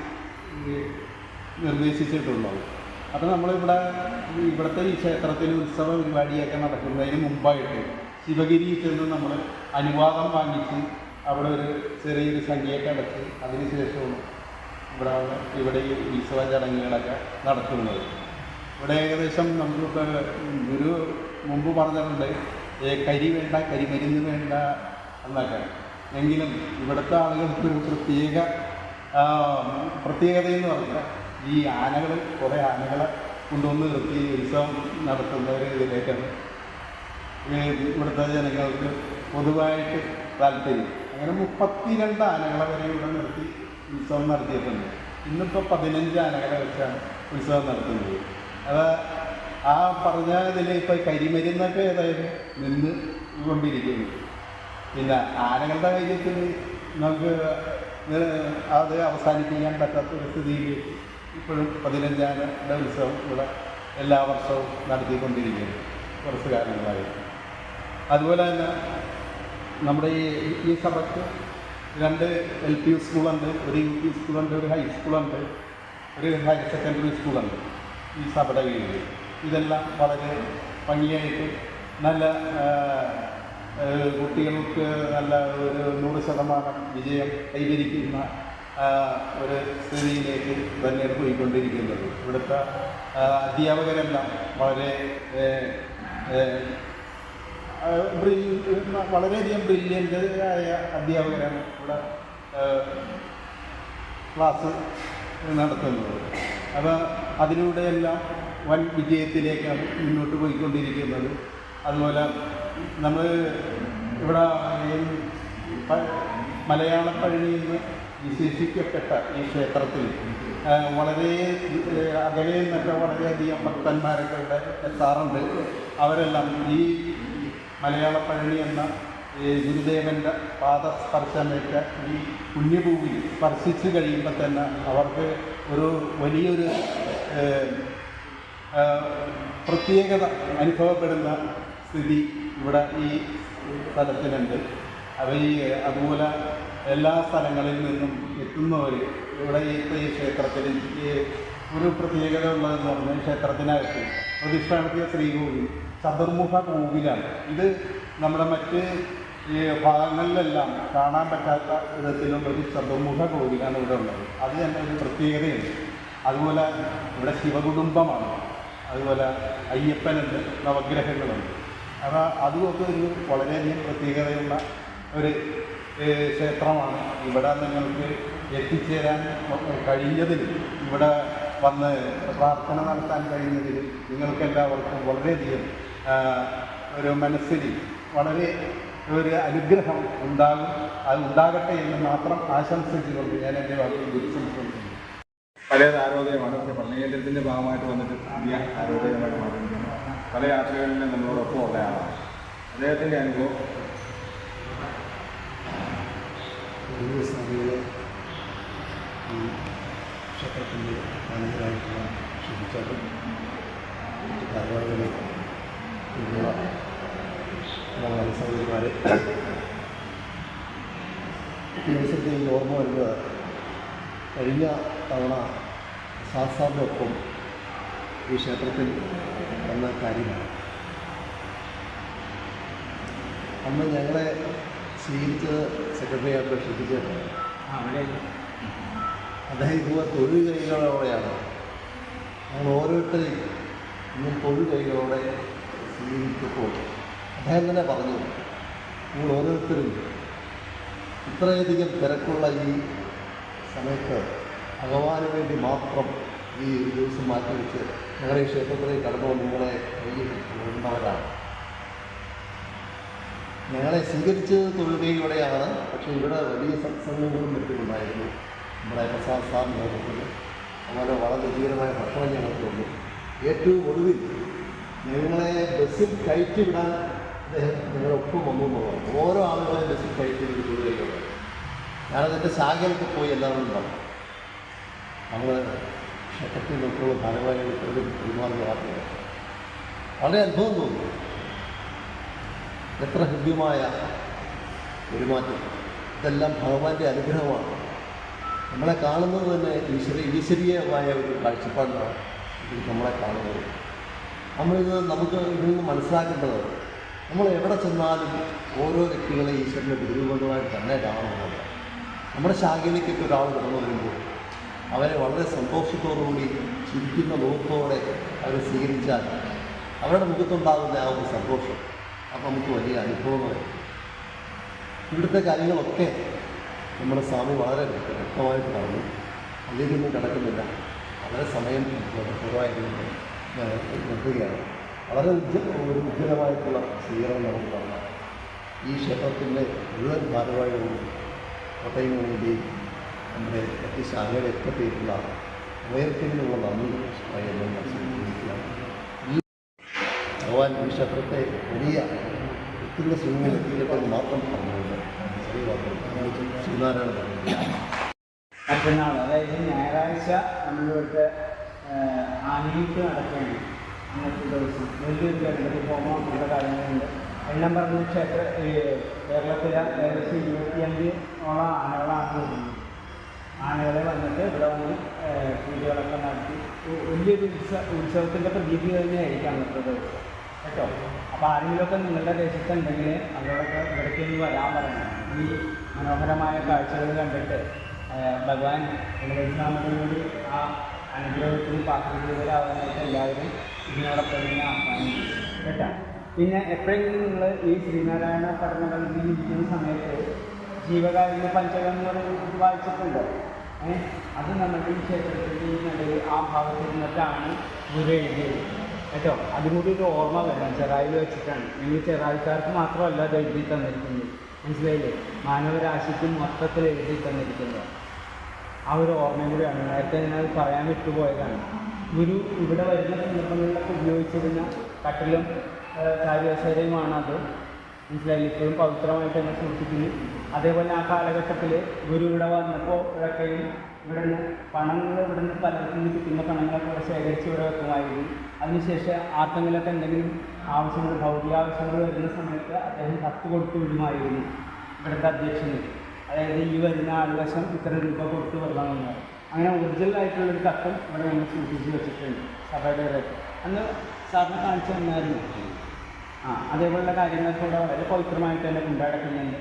നിർദ്ദേശിച്ചിട്ടുള്ളത്. അപ്പോൾ ഇവിടുത്തെ ഈ ക്ഷേത്രത്തിൽ ഉത്സവ പരിപാടിയൊക്കെ നടക്കുന്നതിന് മുമ്പായിട്ട് ശിവഗിരിയിൽ ചെന്ന് നമ്മൾ അനുവാദം വാങ്ങിച്ച് അവിടെ ഒരു ചെറിയൊരു സംഖ്യയൊക്കെ അടച്ച് അതിനുശേഷമാണ് ഇവിടെ ഈ ഉത്സവ ചടങ്ങുകളൊക്കെ നടത്തുന്നത്. ഇവിടെ ഏകദേശം നമുക്കിപ്പോൾ ഗുരു മുമ്പ് പറഞ്ഞിട്ടുണ്ട് കരി വേണ്ട, കരിമരുന്ന് വേണ്ട എന്നൊക്കെ. എങ്കിലും ഇവിടുത്തെ ആളുകൾക്ക് ഒരു പ്രത്യേകതയെന്ന് പറഞ്ഞാൽ ഈ ആനകൾ, കുറേ ആനകളെ കൊണ്ടുവന്ന് നിർത്തി ഉത്സവം നടത്തുന്നവർ ഇതിലേക്കാണ് ഇവിടുത്തെ ജനങ്ങൾക്ക് പൊതുവായിട്ട് താല്പര്യം. അങ്ങനെ 32 ആനകളെ വരെ ഇവിടെ നിർത്തി ഉത്സവം നടത്തിയിട്ടുണ്ട്. ഇന്നിപ്പോൾ 15 ആനകളെ വെച്ചാണ് ഉത്സവം നടത്തുന്നത്. അത് ആ പറഞ്ഞ ഇതിൽ ഇപ്പോൾ കരിമരുന്നൊക്കെ ഏതായാലും നിന്ന് കൊണ്ടിരിക്കുന്നു. പിന്നെ ആനകളുടെ കാര്യത്തിൽ നമുക്ക് അത് അവസാനിപ്പിക്കാൻ പറ്റാത്തൊരു സ്ഥിതിയിൽ ഇപ്പോഴും 15 ആനയുടെ ഉത്സവം ഇവിടെ എല്ലാ വർഷവും നടത്തിക്കൊണ്ടിരിക്കുന്നു കുറച്ച് കാലങ്ങളായി. അതുപോലെ തന്നെ നമ്മുടെ ഈ സഭയ്ക്ക് 2 LP സ്കൂളുണ്ട്, ഒരു UP സ്കൂളുണ്ട്, ഒരു ഹൈസ്കൂളുണ്ട്, ഒരു ഹയർ സെക്കൻഡറി സ്കൂളുണ്ട് ഈ സഭയുടെ കീഴിൽ. ഇതെല്ലാം വളരെ ഭംഗിയായിട്ട് നല്ല കുട്ടികൾക്ക് നല്ല ഒരു 100% വിജയം കൈവരിക്കുന്ന ഒരു സ്ഥിതിയിലേക്ക് തന്നെയാണ് പോയിക്കൊണ്ടിരിക്കുന്നത്. ഇവിടുത്തെ അധ്യാപകരെല്ലാം വളരെയധികം ബ്രില്യൻ്റായ അധ്യാപകരാണ് ഇവിടെ ക്ലാസ് നടത്തുന്നത്. അപ്പോൾ അതിലൂടെയെല്ലാം വൻ വിജയത്തിലേക്കാണ് മുന്നോട്ട് പോയിക്കൊണ്ടിരിക്കുന്നത്. അതുപോലെ നമ്മൾ ഇവിടെ മലയാളപ്പഴനി എന്ന് വിശേഷിക്കപ്പെട്ട ഈ ക്ഷേത്രത്തിൽ വളരെ അകലെ നിന്നൊക്കെ വളരെയധികം ഭക്തന്മാരൊക്കെ ഇവിടെ എത്താറുണ്ട്. അവരെല്ലാം ഈ മലയാളപ്പഴനി എന്ന ഗുരുദേവൻ്റെ പാദസ്പർശമേറ്റ ഈ പുണ്യഭൂമി സ്പർശിച്ച് കഴിയുമ്പോൾ തന്നെ അവർക്ക് ഒരു വലിയൊരു പ്രത്യേകത അനുഭവപ്പെടുന്ന സ്ഥിതി ഇവിടെ ഈ സ്ഥലത്തിനുണ്ട്. അതുപോലെ എല്ലാ സ്ഥലങ്ങളിൽ നിന്നും എത്തുന്നവർ ഇവിടെ ഈ ക്ഷേത്രത്തിൽ ഒരു പ്രത്യേകത ഉള്ളതെന്ന് പറഞ്ഞാൽ ക്ഷേത്രത്തിനകത്ത് പ്രതിഷ്ഠ നടത്തിയ ശ്രീകോവിൽ ചതുർമുഖ കോവിലാണ്. ഇത് നമ്മുടെ മറ്റ് ഭാഗങ്ങളിലെല്ലാം കാണാൻ പറ്റാത്ത വിധത്തിലുള്ള ഒരു ചതുർമുഖ കോവിലാണ് ഇവിടെ ഉള്ളത്. അത് തന്നെ ഒരു പ്രത്യേകതയുണ്ട്. അതുപോലെ ഇവിടെ ശിവകുടുംബമാണ്, അതുപോലെ അയ്യപ്പനുണ്ട്, നവഗ്രഹങ്ങളുണ്ട്. അപ്പോൾ അതുമൊക്കെ ഒരു വളരെയധികം പ്രത്യേകതയുള്ള ഒരു ക്ഷേത്രമാണ്. ഇവിടെ നിങ്ങൾക്ക് എത്തിച്ചേരാൻ കഴിഞ്ഞതിൽ, ഇവിടെ വന്ന് പ്രാർത്ഥന നടത്താൻ കഴിഞ്ഞതിൽ നിങ്ങൾക്കെല്ലാവർക്കും വളരെയധികം ഒരു മനസ്സിൽ വളരെ ഒരു അനുഗ്രഹം ഉണ്ടാകും. അത് ഉണ്ടാകട്ടെ എന്ന് മാത്രം ആശംസിച്ചുകൊണ്ട് ഞാൻ എൻ്റെ വാക്കുകൾ വിശംസിക്കുന്നു. പല ആരോഗ്യമാണ് പഠനകേന്ദ്രത്തിൻ്റെ ഭാഗമായിട്ട് വന്നിട്ട് പുതിയ ആരോഗ്യമായിട്ട് മാറിയിരിക്കുന്നു. പല യാത്രകളിലും നമ്മളോടൊപ്പം ഉള്ള ആളാണ്. അദ്ദേഹത്തിൻ്റെ അനുഭവം സ്വാമികളെ ഈ ക്ഷേത്രത്തിൻ്റെ മാനേജരായിട്ടുള്ള ക്ഷണിച്ചാലും മറ്റ് ഭാരവാഹികളെ ഉള്ള സഹോദരിമാരെ, ഈ ദിവസത്തിൽ ഈ ഓർമ്മ വരുന്നത് കഴിഞ്ഞ തവണ സാറിൻ്റെ ഒപ്പം ഈ ക്ഷേത്രത്തിൽ വന്ന കാര്യമാണ്. അന്ന് ഞങ്ങളെ സ്വീകരിച്ച് സെക്രട്ടറിയായിട്ട് ക്ഷണിച്ചിട്ടുണ്ട്. അദ്ദേഹം ഇതുപോലെ തൊഴിൽ കൈകളോടെയാണ് ഞങ്ങൾ ഓരോരുത്തരെയും ഇന്നും തൊഴിൽ കൈകളോടെ സ്വീകരിച്ചപ്പോൾ അദ്ദേഹം തന്നെ പറഞ്ഞു, നിങ്ങൾ ഓരോരുത്തരും ഇത്രയധികം തിരക്കുള്ള ഈ സമയത്ത് ഭഗവാന് വേണ്ടി മാത്രം ഈ ദിവസം മാറ്റിവെച്ച് ഞങ്ങളുടെ ഈ ക്ഷേത്രത്തിലേക്ക് കടന്നു നിങ്ങളെ കൈകൊണ്ടവരാണ്. ഞങ്ങളെ സ്വീകരിച്ചത് തൊഴിലുകയോടെയാണ്. പക്ഷേ ഇവിടെ വലിയ സത്സംഗങ്ങളും മറ്റുമുണ്ടായിരുന്നു. നമ്മുടെ പ്രസാദ് സാറിൻ്റെ നേതൃത്വത്തിൽ അങ്ങനെ വളരെ രുചികരമായ ഭക്ഷണം ഞങ്ങൾക്ക് തന്നു. ഏറ്റവും ഒടുവിൽ ഞങ്ങളെ ബസ്സിൽ കയറ്റി വിടാൻ അദ്ദേഹം ഞങ്ങളൊപ്പം വന്നു എന്ന് പറഞ്ഞു. ഓരോ ആളുകളെ ബസ്സിൽ കയറ്റി വിട്ട് തൊഴിലുകയോടെ ഞാനതിൻ്റെ ശാഖയിലൊക്കെ പോയി എല്ലാവരും പറഞ്ഞു. നമ്മൾ ക്ഷേത്രത്തിൽ നിന്നൊക്കെയുള്ള ഭാരവാഹികൾ പെരുമാറുന്ന വാർത്തകൾ വളരെ അത്ഭുതം തോന്നുന്നു. എത്ര ഹൃദ്യമായ പെരുമാറ്റം! ഇതെല്ലാം ഭഗവാന്റെ അനുഗ്രഹമാണ്. നമ്മളെ കാണുന്നത് തന്നെ ഈശ്വരീയമായ ഒരു കാഴ്ചപ്പാടിലാണ് ഇത് നമ്മളെ കാണുന്നത്. നമുക്ക് ഇതിൽ നിന്ന് മനസ്സിലാക്കേണ്ടത്, നമ്മൾ എവിടെ ചെന്നാലും ഓരോ വ്യക്തികളെ ഈശ്വരൻ്റെ ഗുരുബന്ധമായിട്ട് തന്നെ കാണുന്നത്. നമ്മുടെ ശാഖയിലേക്കൊക്കെ ഒരാൾ കടന്നു വരുമ്പോൾ അവരെ വളരെ സന്തോഷത്തോടുകൂടി ചിരിക്കുന്ന മുഖത്തോടെ അവരെ സ്വീകരിച്ചാൽ അവരുടെ മുഖത്തുണ്ടാകുന്ന ആ ഒരു സന്തോഷം അത് നമുക്ക് വലിയ അനുഭവമായി. ഇവിടുത്തെ കാര്യങ്ങളൊക്കെ നമ്മുടെ സ്വാമി വളരെ വ്യക്തമായിട്ട് പറഞ്ഞു. അതിലൊന്നും കിടക്കുന്നില്ല. വളരെ സമയം കുറവായിട്ട് നിർത്തുകയാണ്. വളരെ ഉജ്ജ്വലമായിട്ടുള്ള സ്വീകരണം നമുക്ക് കാണാം. ഈ ക്ഷേത്രത്തിൻ്റെ മുഴുവൻ ഭാരവാഹികളും കോട്ടയം യൂണിൻ്റെയും നമ്മുടെ മറ്റ് ശാഖയുടെ എത്തിയിട്ടുള്ള ഉയർത്തിനുള്ള നന്ദി എന്ന് സൂചിപ്പിക്കുകയാണ്. ഈ ഭഗവാൻ ഈ ക്ഷേത്രത്തെ വലിയ എത്തുന്ന സ്വിമ്മിൽ എത്തിക്കട്ടെ മാത്രം പറഞ്ഞുകൊണ്ട് ശ്രീനാരായണ മറ്റന്നാൾ, അതായത് ഞായറാഴ്ച നമ്മളിവിടുത്തെ ആനയൂട്ട് നടക്കുകയാണ്. അന്നത്തെ ദിവസം വലിയൊരു ഗണപതി ഹോമം അങ്ങനത്തെ കാര്യങ്ങളുണ്ട്. എണ്ണം പറഞ്ഞ കേരളത്തിലെ ഏകദേശം 25ഓളം ആനകളാണ് വരുന്നത്. ആനകളെ വന്നിട്ട് ഇവിടെ വന്ന് പൂജകളൊക്കെ നടത്തി വലിയൊരു ഉത്സവത്തിൻ്റെ പ്രതീതി തന്നെയായിരിക്കും അന്നത്തെ ദിവസം കേട്ടോ. അപ്പോൾ ആരെങ്കിലുമൊക്കെ നിങ്ങളുടെ ദേശത്തുണ്ടെങ്കിൽ അവരോടൊക്കെ ഇവിടേക്ക് ഒന്ന് വരാൻ പറയണം. ഈ മനോഹരമായ കാഴ്ചകൾ കണ്ടിട്ട് ഭഗവാൻ ഗണപതിസ്വാമിയോട് ആ അനുഗ്രഹത്തിന് പാത്രങ്ങളാവാനായിട്ട് എല്ലാവരും ഇതിനോടൊപ്പം തന്നെ ആഹ്വാനിക്കും കേട്ടോ. പിന്നെ എപ്പോഴെങ്കിലും നിങ്ങൾ ഈ ശ്രീനാരായണ പഠനങ്ങളിൽ ഇരിക്കുന്ന സമയത്ത് ജീവകാരുണ്യ പഞ്ചകം എന്ന് പറയുന്നത് വായിച്ചിട്ടുണ്ടോ? അത് നമ്മുടെ ഈ ക്ഷേത്രത്തിൻ്റെ ഈ നിലയിൽ ആ ഭാഗത്ത് നിന്നിട്ടാണ് ഗുരു എഴുതിയത് കേട്ടോ. അതും കൂടി ഒരു ഓർമ്മ വേണം. ചെറായിൽ വെച്ചിട്ടാണ്. നിങ്ങൾ ചെറായിക്കാർക്ക് മാത്രമല്ല അത് എഴുതി തന്നിരിക്കുന്നത്, മനസ്സിലായില്ലേ? മാനവരാശിക്കും മൊത്തത്തിൽ എഴുതി തന്നിരിക്കുന്നത് ആ ഒരു ഓർമ്മയും കൂടിയാണ്. നേരത്തെ ഞാനത് പറയാൻ വിട്ടുപോയതാണ്. ഗുരു ഇവിടെ വരുന്ന സന്ദർഭങ്ങളിലൊക്കെ ഉപയോഗിച്ചിരുന്ന കട്ടിലും കാര്യശൈലിയുമാണത്, മനസ്സിലായില്ല? ഇപ്പോഴും പവിത്രമായിട്ട് തന്നെ സൂക്ഷിക്കുന്നു. അതേപോലെ ആ കാലഘട്ടത്തിൽ ഗുരു ഇവിടെ വന്നപ്പോൾ ഇവിടെയൊക്കെയും ഇവിടുന്ന് പണങ്ങൾ ഇവിടുന്ന് പലർക്കും നിന്ന് കിട്ടുന്ന പണങ്ങളൊക്കെ ഇവിടെ ശേഖരിച്ച് ഇവിടെ വെക്കുമായിരുന്നു. അതിനുശേഷം ആർക്കെങ്കിലൊക്കെ എന്തെങ്കിലും ആവശ്യങ്ങൾ, ഭൗതിക ആവശ്യങ്ങൾ വരുന്ന സമയത്ത് അദ്ദേഹം കത്ത് കൊടുത്തു വിടുമായിരുന്നു ഇവിടുത്തെ അധ്യക്ഷന്. അതായത് ഈ വരുന്ന ആൾവശം ഇത്ര രൂപ കൊടുത്തു വരണമെന്ന്. അങ്ങനെ ഒറിജിനലായിട്ടുള്ളൊരു കത്തും ഇവിടെ ഞങ്ങൾ സൂക്ഷിച്ച് വെച്ചിട്ടുണ്ട് സഭയുടെ. അന്ന് സാറിനെ കാണിച്ചു തന്നായിരുന്നു. അതേപോലുള്ള കാര്യങ്ങളൊക്കെ ഇവിടെ വളരെ പവിത്രമായിട്ട് തന്നെ കൊണ്ടാടക്കുന്നുണ്ട്.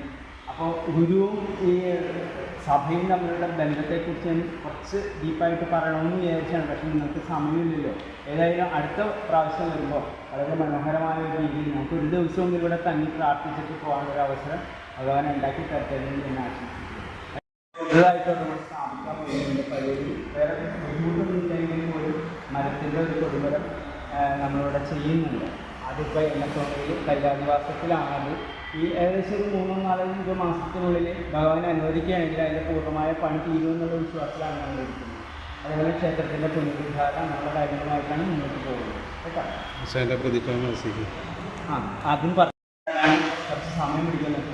അപ്പോൾ ഗുരുവും ഈ സഭയും തമ്മിലുള്ള ബന്ധത്തെക്കുറിച്ച് ഞാൻ കുറച്ച് ഡീപ്പായിട്ട് പറയണമെന്ന് വിചാരിച്ചാണ്. പക്ഷേ നിങ്ങൾക്ക് സമയമില്ലല്ലോ. ഏതായാലും അടുത്ത പ്രാവശ്യം വരുമ്പോൾ വളരെ മനോഹരമായ ഒരു രീതിയിൽ നമുക്ക് ഒരു ദിവസവും ഇവിടെ തങ്ങി പ്രാർത്ഥിച്ചിട്ട് പോകാനൊരു അവസരം ഭഗവാൻ ഉണ്ടാക്കി തരട്ടെന്ന് ഞാൻ ആശംസിക്കുന്നു. പുതുതായിട്ട് നമ്മൾ സ്ഥാപിക്കാൻ വേണ്ടി പലരും വേറെ ബുദ്ധിമുട്ടൊന്നുമില്ലെങ്കിൽ പോലും മരത്തിൻ്റെ ഒരു കൊടുമരം നമ്മളിവിടെ ചെയ്യുന്നുണ്ട്. അതിപ്പോൾ എണ്ണത്തോണിയിൽ കൈലാനിവാസത്തിലാണത്. ഈ ഏകദേശം ഒരു 3-4 മാസത്തിനുള്ളിൽ ഭഗവാൻ അനുവദിക്കുകയാണെങ്കിൽ അതിൻ്റെ പൂർണ്ണമായ പണി തീരുമെന്നുള്ള വിശ്വാസത്തിലാണ് നമ്മൾ ഇരിക്കുന്നത്. അതേപോലെ ക്ഷേത്രത്തിൻ്റെ പുനരുദ്ധാരണം അങ്ങനെയുള്ള കാര്യങ്ങളുമായിട്ടാണ് മുന്നോട്ട് പോകുന്നത് കേട്ടോ. അതും പറയാൻ കുറച്ച് സമയം പിടിക്കുന്നത്.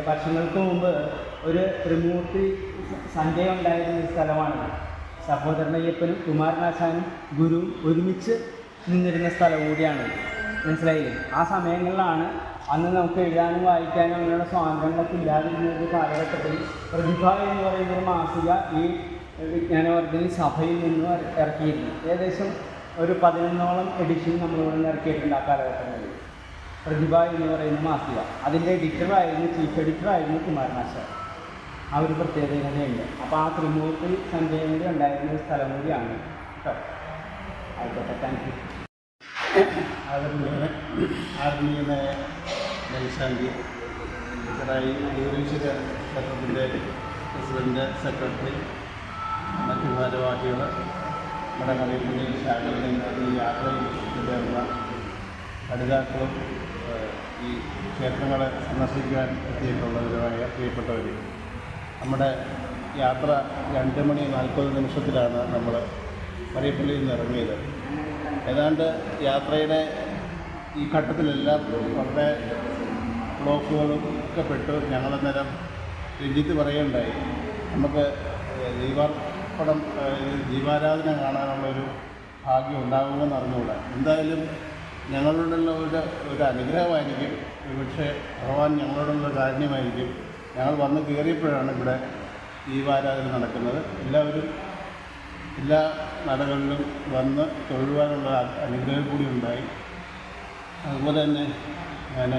വർഷങ്ങൾക്ക് മുമ്പ് ഒരു ത്രിമൂർത്തി സന്ധ്യ ഉണ്ടായിരുന്ന സ്ഥലമാണ്. സഹോദരനയ്യപ്പനും കുമാരനാശാനും ഗുരുവും ഒരുമിച്ച് നിന്നിരുന്ന സ്ഥലം കൂടിയാണ്, മനസ്സിലായില്ലേ? ആ സമയങ്ങളിലാണ് അന്ന് നമുക്ക് എഴുതാനും വായിക്കാനും അങ്ങനെയുള്ള സ്വാതന്ത്ര്യങ്ങളൊക്കെ ഇല്ലാതിരുന്ന ഒരു കാലഘട്ടത്തിൽ പ്രതിഭ എന്ന് പറയുന്നൊരു മാസിക ഈ വിജ്ഞാനവർദ്ധനി സഭയിൽ നിന്ന് ഇറക്കിയിരുന്നു. ഏകദേശം ഒരു 11ഓളം എഡിഷൻ നമ്മളിവിടെ നിന്ന് ഇറക്കിയിട്ടുണ്ട് ആ കാലഘട്ടങ്ങളിൽ. പ്രതിഭ എന്ന് പറയുന്ന മാസിക. അതിൻ്റെ എഡിറ്ററായിരുന്നു, ചീഫ് എഡിറ്ററായിരുന്നു കുമാരനാശാൻ. ആ ഒരു പ്രത്യേകതയുണ്ട്. അപ്പോൾ ആ ത്രിമൂർത്തി സന്ധ്യയും കൂടി ഉണ്ടായിരുന്ന ഒരു സ്ഥലം കൂടിയാണ് കേട്ടോ. ആയിക്കോട്ടെ, താങ്ക് യു. ആത്മീയമായ മേൽശാന്തി ചെറായി യൂരീശ്വര ക്ഷേത്രത്തിൻ്റെ പ്രസിഡന്റ്, സെക്രട്ടറി, മറ്റു ഭാരവാഹികൾ, നമ്മുടെ മലയപ്പള്ളി ശാഖയിൽ നിന്ന് ഈ യാത്രയിൽ ചേർന്ന പഠിതാക്കളും ഈ ക്ഷേത്രങ്ങളെ സന്ദർശിക്കുവാൻ എത്തിയിട്ടുള്ളവരുമായ പ്രിയപ്പെട്ടവർ, നമ്മുടെ യാത്ര 2:40 നമ്മൾ മലയപ്പള്ളിയിൽ നിന്ന് ഇറങ്ങിയത്. ഏതാണ്ട് യാത്രയുടെ ഈ ഘട്ടത്തിലെല്ലാം വളരെ ബ്ലോക്കുകളും ഒക്കെ പെട്ട് ഞങ്ങളന്നേരം രഞ്ജിത്ത് പറയുകയുണ്ടായി, നമുക്ക് ജീവാരാധന കാണാനുള്ളൊരു ഭാഗ്യം ഉണ്ടാകുമെന്ന് അറിഞ്ഞുകൂടാ. എന്തായാലും ഞങ്ങളോടുള്ള ഒരു അനുഗ്രഹമായിരിക്കും, പക്ഷേ ഭഗവാൻ ഞങ്ങളോടുള്ള കാരുണ്യമായിരിക്കും. ഞങ്ങൾ വന്ന് കയറിയപ്പോഴാണ് ഇവിടെ ജീവാരാധന നടക്കുന്നത്. എല്ലാവരും എല്ലാ നടകളിലും വന്ന് തൊഴുവാനുള്ള അനുഗ്രഹം കൂടി ഉണ്ടായി. അതുപോലെ തന്നെ ഞാൻ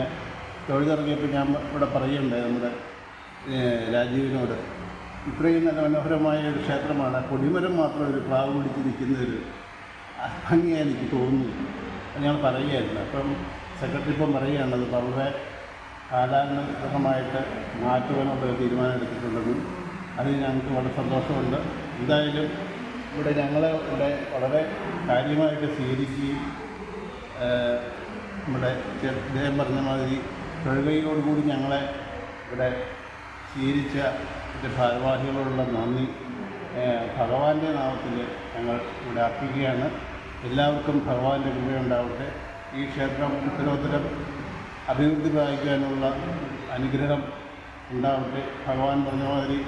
തൊഴുതിറങ്ങിയപ്പോൾ ഞാൻ ഇവിടെ പറയുകയുണ്ടായി നമ്മുടെ രാജീവിനോട്, ഇത്രയും നല്ല മനോഹരമായ ഒരു ക്ഷേത്രമാണ്. കൊടിമരം മാത്രം ഒരു പ്ലാവ് പിടിച്ച് നിൽക്കുന്ന ഒരു ഭംഗിയായി എനിക്ക് തോന്നുന്നു. ഞങ്ങൾ പറയുകയായിരുന്നു. അപ്പം സെക്രട്ടറി ഇപ്പം പറയുകയാണത് വളരെ കാലാനുസൃതമായിട്ട് മാറ്റുവാനുള്ള തീരുമാനം എടുത്തിട്ടുണ്ടെന്നും അതിന് ഞങ്ങൾക്ക് വളരെ സന്തോഷമുണ്ട്. എന്തായാലും ഇവിടെ ഞങ്ങളെ ഇവിടെ വളരെ കാര്യമായിട്ട് സ്വീകരിക്കുകയും നമ്മുടെ അദ്ദേഹം പറഞ്ഞ മാതിരി തൊഴുകയോടുകൂടി ഞങ്ങളെ ഇവിടെ സ്വീകരിച്ച ഭാരവാഹികളോടുള്ള നന്ദി ഭഗവാന്റെ നാമത്തിൽ ഞങ്ങൾ ഇവിടെ അർപ്പിക്കുകയാണ്. എല്ലാവർക്കും ഭഗവാന്റെ കൃപയുണ്ടാവട്ടെ. ഈ ക്ഷേത്രം ഉത്തരോത്തരം അഭിവൃദ്ധി പ്രാപിക്കാനുള്ള അനുഗ്രഹം ഉണ്ടാവട്ടെ. ഭഗവാൻ പറഞ്ഞ മാതിരി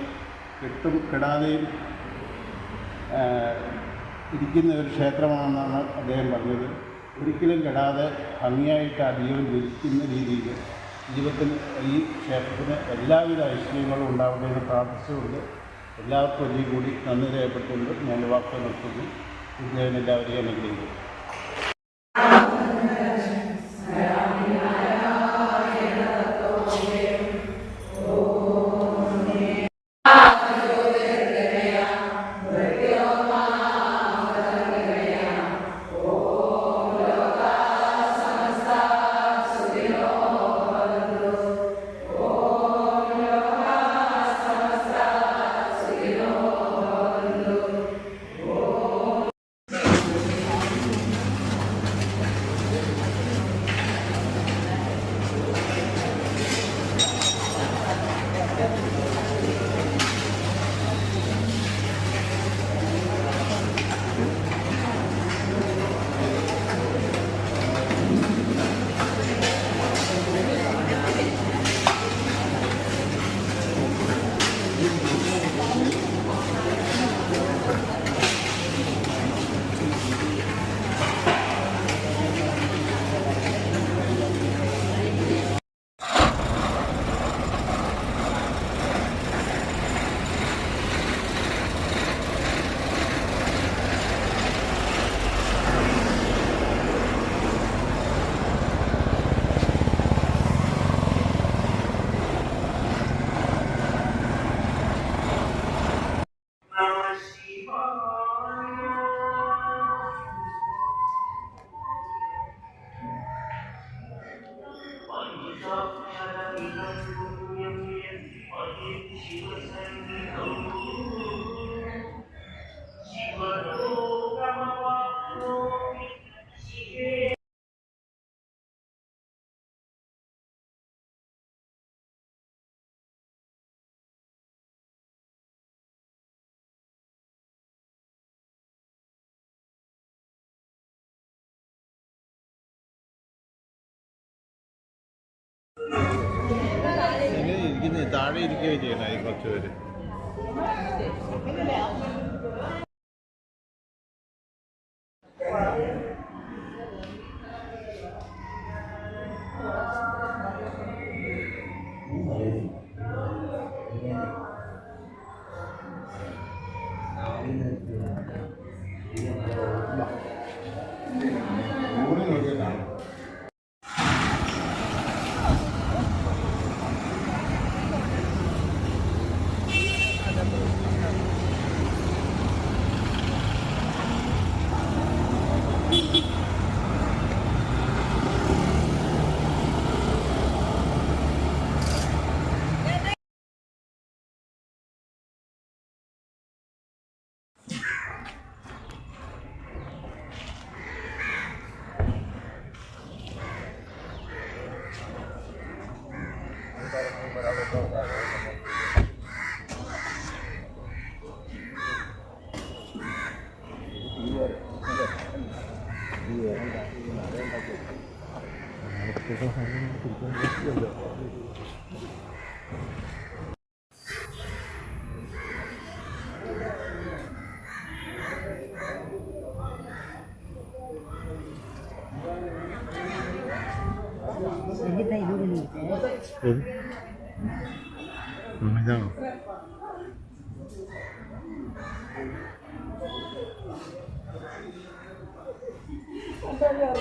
കെട്ടും കെടാതെയും ഇരിക്കുന്ന ഒരു ക്ഷേത്രമാണെന്നാണ് അദ്ദേഹം പറഞ്ഞത്. ഒരിക്കലും കെടാതെ ഭംഗിയായിട്ട് ആ ജീവൻ ജ്വലിക്കുന്ന രീതിയിൽ ജീവിതത്തിൽ ഈ ക്ഷേത്രത്തിന് എല്ലാവിധ ഐശ്വര്യങ്ങളും ഉണ്ടാവട്ടെ എന്ന് പ്രാർത്ഥിച്ചുകൊണ്ട് എല്ലാവർക്കും ഒരിക്കൽ കൂടി നന്ദി രേഖപ്പെട്ടുകൊണ്ട് ഞാൻ വാക്കുകൾ നിർത്തുന്നു. ഇദ്ദേഹം എല്ലാവരെയും അനുഗ്രഹിക്കും. താഴെ ഇരിക്കുകയും ചെയ്യണം കുറച്ച് പേര്. ഇതാണോ? അറിയാം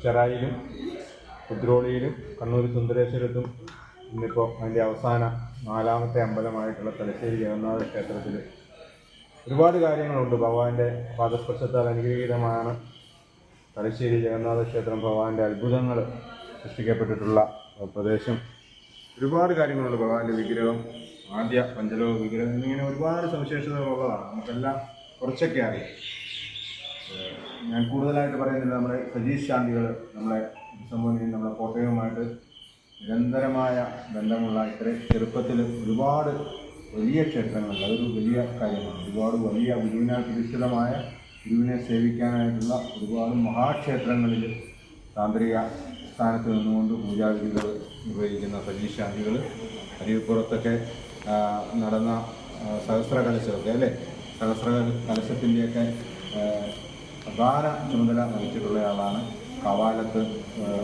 ചെറായിലും കുദ്രോളിയിലും കണ്ണൂർ സുന്ദരേശ്വരത്തും ഇന്നിപ്പോൾ അതിൻ്റെ അവസാന 4ാമത്തെ അമ്പലമായിട്ടുള്ള തലശ്ശേരി ജഗന്നാഥ ക്ഷേത്രത്തിൽ ഒരുപാട് കാര്യങ്ങളുണ്ട്. ഭഗവാന്റെ പാദസ്പർശത്താൽ അനുഗ്രഹീതമാണ് തലശ്ശേരി ജഗന്നാഥ ക്ഷേത്രം. ഭഗവാന്റെ അത്ഭുതങ്ങൾ സൃഷ്ടിക്കപ്പെട്ടിട്ടുള്ള പ്രദേശം. ഒരുപാട് കാര്യങ്ങളുണ്ട്. ഭഗവാന്റെ വിഗ്രഹം, ആദ്യ പഞ്ചലോക വിഗ്രഹം, എന്നിങ്ങനെ ഒരുപാട് സവിശേഷതകളുള്ളതാണ്. നമുക്കെല്ലാം കുറച്ചൊക്കെ അറിയാം. ഞാൻ കൂടുതലായിട്ട് പറയുന്നില്ല. നമ്മുടെ സജീഷ് ശാന്തികൾ നമ്മളെ സംബന്ധിച്ച് നമ്മുടെ കോട്ടയവുമായിട്ട് നിരന്തരമായ ബന്ധമുള്ള ഇത്രയും ചെറുപ്പത്തിൽ ഒരുപാട് വലിയ ക്ഷേത്രങ്ങൾ, അതൊരു വലിയ കാര്യമാണ്. ഒരുപാട് വലിയ ഗുരുവിനാൽ പ്രതിഷ്ഠിതമായ ഗുരുവിനെ സേവിക്കാനായിട്ടുള്ള ഒരുപാട് മഹാക്ഷേത്രങ്ങളിൽ താന്ത്രിക സ്ഥാനത്ത് നിന്നുകൊണ്ട് പൂജാവിധികൾ നിർവഹിക്കുന്ന സജീഷ് ശാന്തികൾ അരിപ്പുറത്തൊക്കെ നടന്ന സഹസ്ര കലശമൊക്കെ അല്ലേ, സഹസ്ര കലശത്തിൻ്റെയൊക്കെ പ്രധാന ചുമതല വഹിച്ചിട്ടുള്ളയാളാണ്. കവാലത്ത്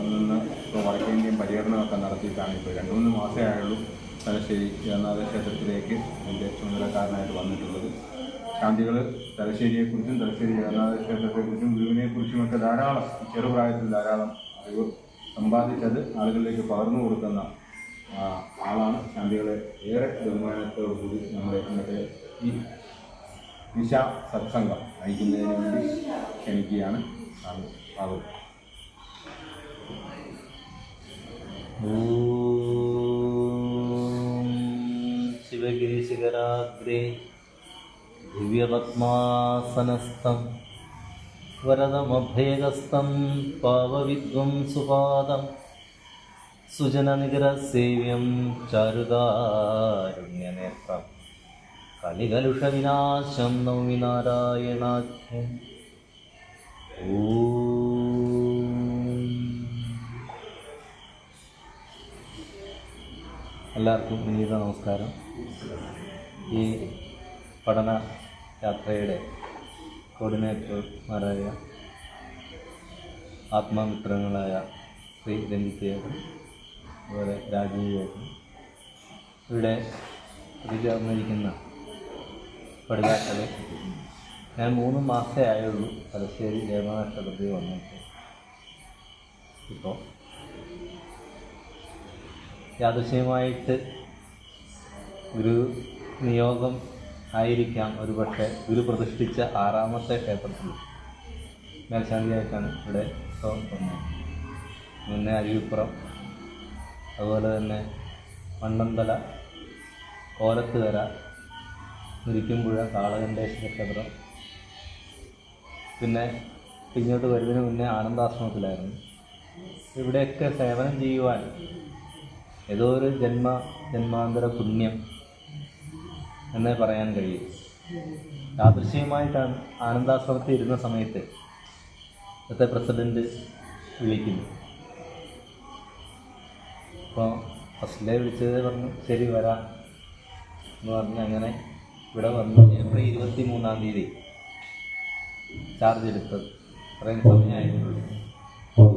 നിന്ന് ഇപ്പോൾ വടക്കേന്ത്യൻ പര്യടനമൊക്കെ നടത്തിയിട്ടാണ് ഇപ്പോൾ 2-3 മാസമേ ആയുള്ളൂ തലശ്ശേരി ജഗന്നാഥ ക്ഷേത്രത്തിലേക്ക് എൻ്റെ ചുമതലക്കാരനായിട്ട് വന്നിട്ടുള്ളത്. ശാന്തികൾ തലശ്ശേരിയെക്കുറിച്ചും തലശ്ശേരി ജഗന്നാഥ ക്ഷേത്രത്തെക്കുറിച്ചും ഗുരുവിനെക്കുറിച്ചുമൊക്കെ ധാരാളം ചെറുപ്രായത്തിൽ ധാരാളം അറിവ് സമ്പാദിച്ചത് ആളുകളിലേക്ക് പകർന്നു കൊടുക്കുന്ന ആളാണ്. ശാന്തികളെ ഏറെ ബഹുമാനത്തോടുകൂടി നമ്മുടെ ഇന്നത്തെ ഈ ദിശ സത്സംഗം നയിക്കുന്നതിന് വേണ്ടി ക്ഷണിക്കുകയാണ്. സ്വാഗതം. ശിവഗിരിശിഖരാഗ്രേ ദിവ്യപത്മാസനസ്ഥം വരദമഭയഗസ്തം പാവവിദ്വം സുപാദം സുജനനിഗ്രസേവ്യം ചാരുതാരുണ്യനേത്രം കലികലുഷവിനാശം നൗമി നാരായണാഖ്യം. എല്ലാവർക്കും വിനീത നമസ്കാരം. ഈ പഠന യാത്രയുടെ കോർഡിനേറ്റർമാരായ ആത്മമിത്രങ്ങളായ ശ്രീ രഞ്ജിത്തേട്ടൻ, അതുപോലെ രാജീവേട്ടൻ, ഇവിടെ എത്തിച്ചേർന്നിരിക്കുന്ന പഠിതാക്കളെ, ഞാൻ 3 മാസമേ ആയുള്ളൂ തലശ്ശേരി ജഗന്നാഥ ക്ഷേത്രത്തിൽ വന്നിട്ട്. ഇപ്പോൾ യാദൃശ്ചികമായിട്ട് ഗുരു നിയോഗം ആയിരിക്കാം ഒരു പക്ഷേ ഗുരു പ്രതിഷ്ഠിച്ച 6ാമത്തെ ക്ഷേത്രത്തിൽ മേൽശാന്തിയായിട്ടാണ് ഇവിടെ വന്നത്. മുന്നേ അരുവിപ്പുറം, അതുപോലെ തന്നെ മണ്ണന്തല, കോലത്തുകര, മുരിക്കുംപുഴ, കാളകണ്ഠേശ്വര ക്ഷേത്രം, പിന്നെ ഇങ്ങോട്ട് വരുന്നതിന് മുന്നേ ആനന്ദാശ്രമത്തിലായിരുന്നു. ഇവിടെയൊക്കെ സേവനം ചെയ്യുവാൻ ഏതോ ഒരു ജന്മാന്തര പുണ്യം എന്നേ പറയാൻ കഴിയും. യാദൃശ്ചികമായിട്ടാണ് ആനന്ദാശ്രമത്തിൽ ഇരുന്ന സമയത്ത് ഇന്നത്തെ പ്രസിഡൻറ്റ് വിളിക്കുന്നു. അപ്പോൾ ഫസ്റ്റിലെ വിളിച്ചത് പറഞ്ഞു ശരി വരാം എന്ന് പറഞ്ഞ് അങ്ങനെ ഇവിടെ വന്നു. ഏപ്രിൽ 23-ാം തീയതി ചാർജ് എടുത്തത്. അത്രയും സമയമായിട്ടുള്ളൂ.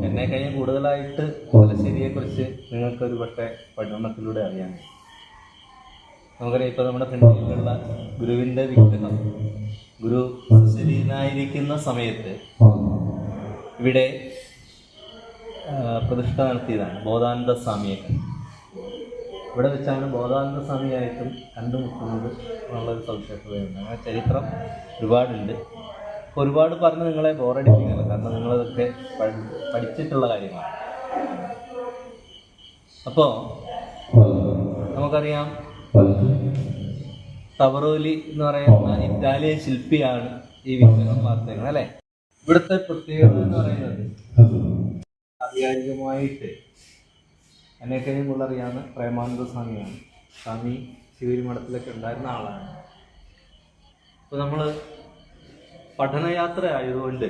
എന്നെ കഴിഞ്ഞ് കൂടുതലായിട്ട് തലശ്ശേരിയെക്കുറിച്ച് നിങ്ങൾക്കൊരു പക്ഷേ പഠനത്തിലൂടെ അറിയാൻ. നമുക്കറിയാം, ഇപ്പോൾ നമ്മുടെ ഫ്രണ്ടിലുള്ള ഗുരുവിൻ്റെ വിഗ്രഹം ഗുരു ശരീരനായിരിക്കുന്ന സമയത്ത് ഇവിടെ പ്രതിഷ്ഠ നടത്തിയതാണ് ബോധാനന്ദ സ്വാമിയൊക്കെ. ഇവിടെ വെച്ചാണ് ബോധാനന്ദ സ്വാമിയായിട്ടും കണ്ടുമുട്ടുന്നത് എന്നുള്ളൊരു സവിശേഷതയുണ്ട്. അങ്ങനെ ചരിത്രം ഒരുപാടുണ്ട്. ഒരുപാട് പറഞ്ഞ് നിങ്ങളെ ബോറടിപ്പിക്കുന്നില്ല, കാരണം നിങ്ങളതൊക്കെ പഠിച്ചിട്ടുള്ള കാര്യമാണ്. അപ്പോൾ നമുക്കറിയാം, തവറോലി എന്ന് പറയുന്ന ഇറ്റാലിയൻ ശില്പിയാണ് ഈ വിഗ്രഹം വാർത്തകൾ അല്ലേ. ഇവിടുത്തെ പ്രത്യേകത എന്ന് പറയുന്നത് ആധികാരികമായിട്ട് എന്നെക്കഴിഞ്ഞും കൂടുതലറിയാവുന്ന പ്രേമാനന്ദ സ്വാമിയാണ്. സ്വാമി ശിവരി മഠത്തിലൊക്കെ ഉണ്ടായിരുന്ന ആളാണ്. അപ്പോൾ നമ്മൾ പഠനയാത്ര ആയതുകൊണ്ട്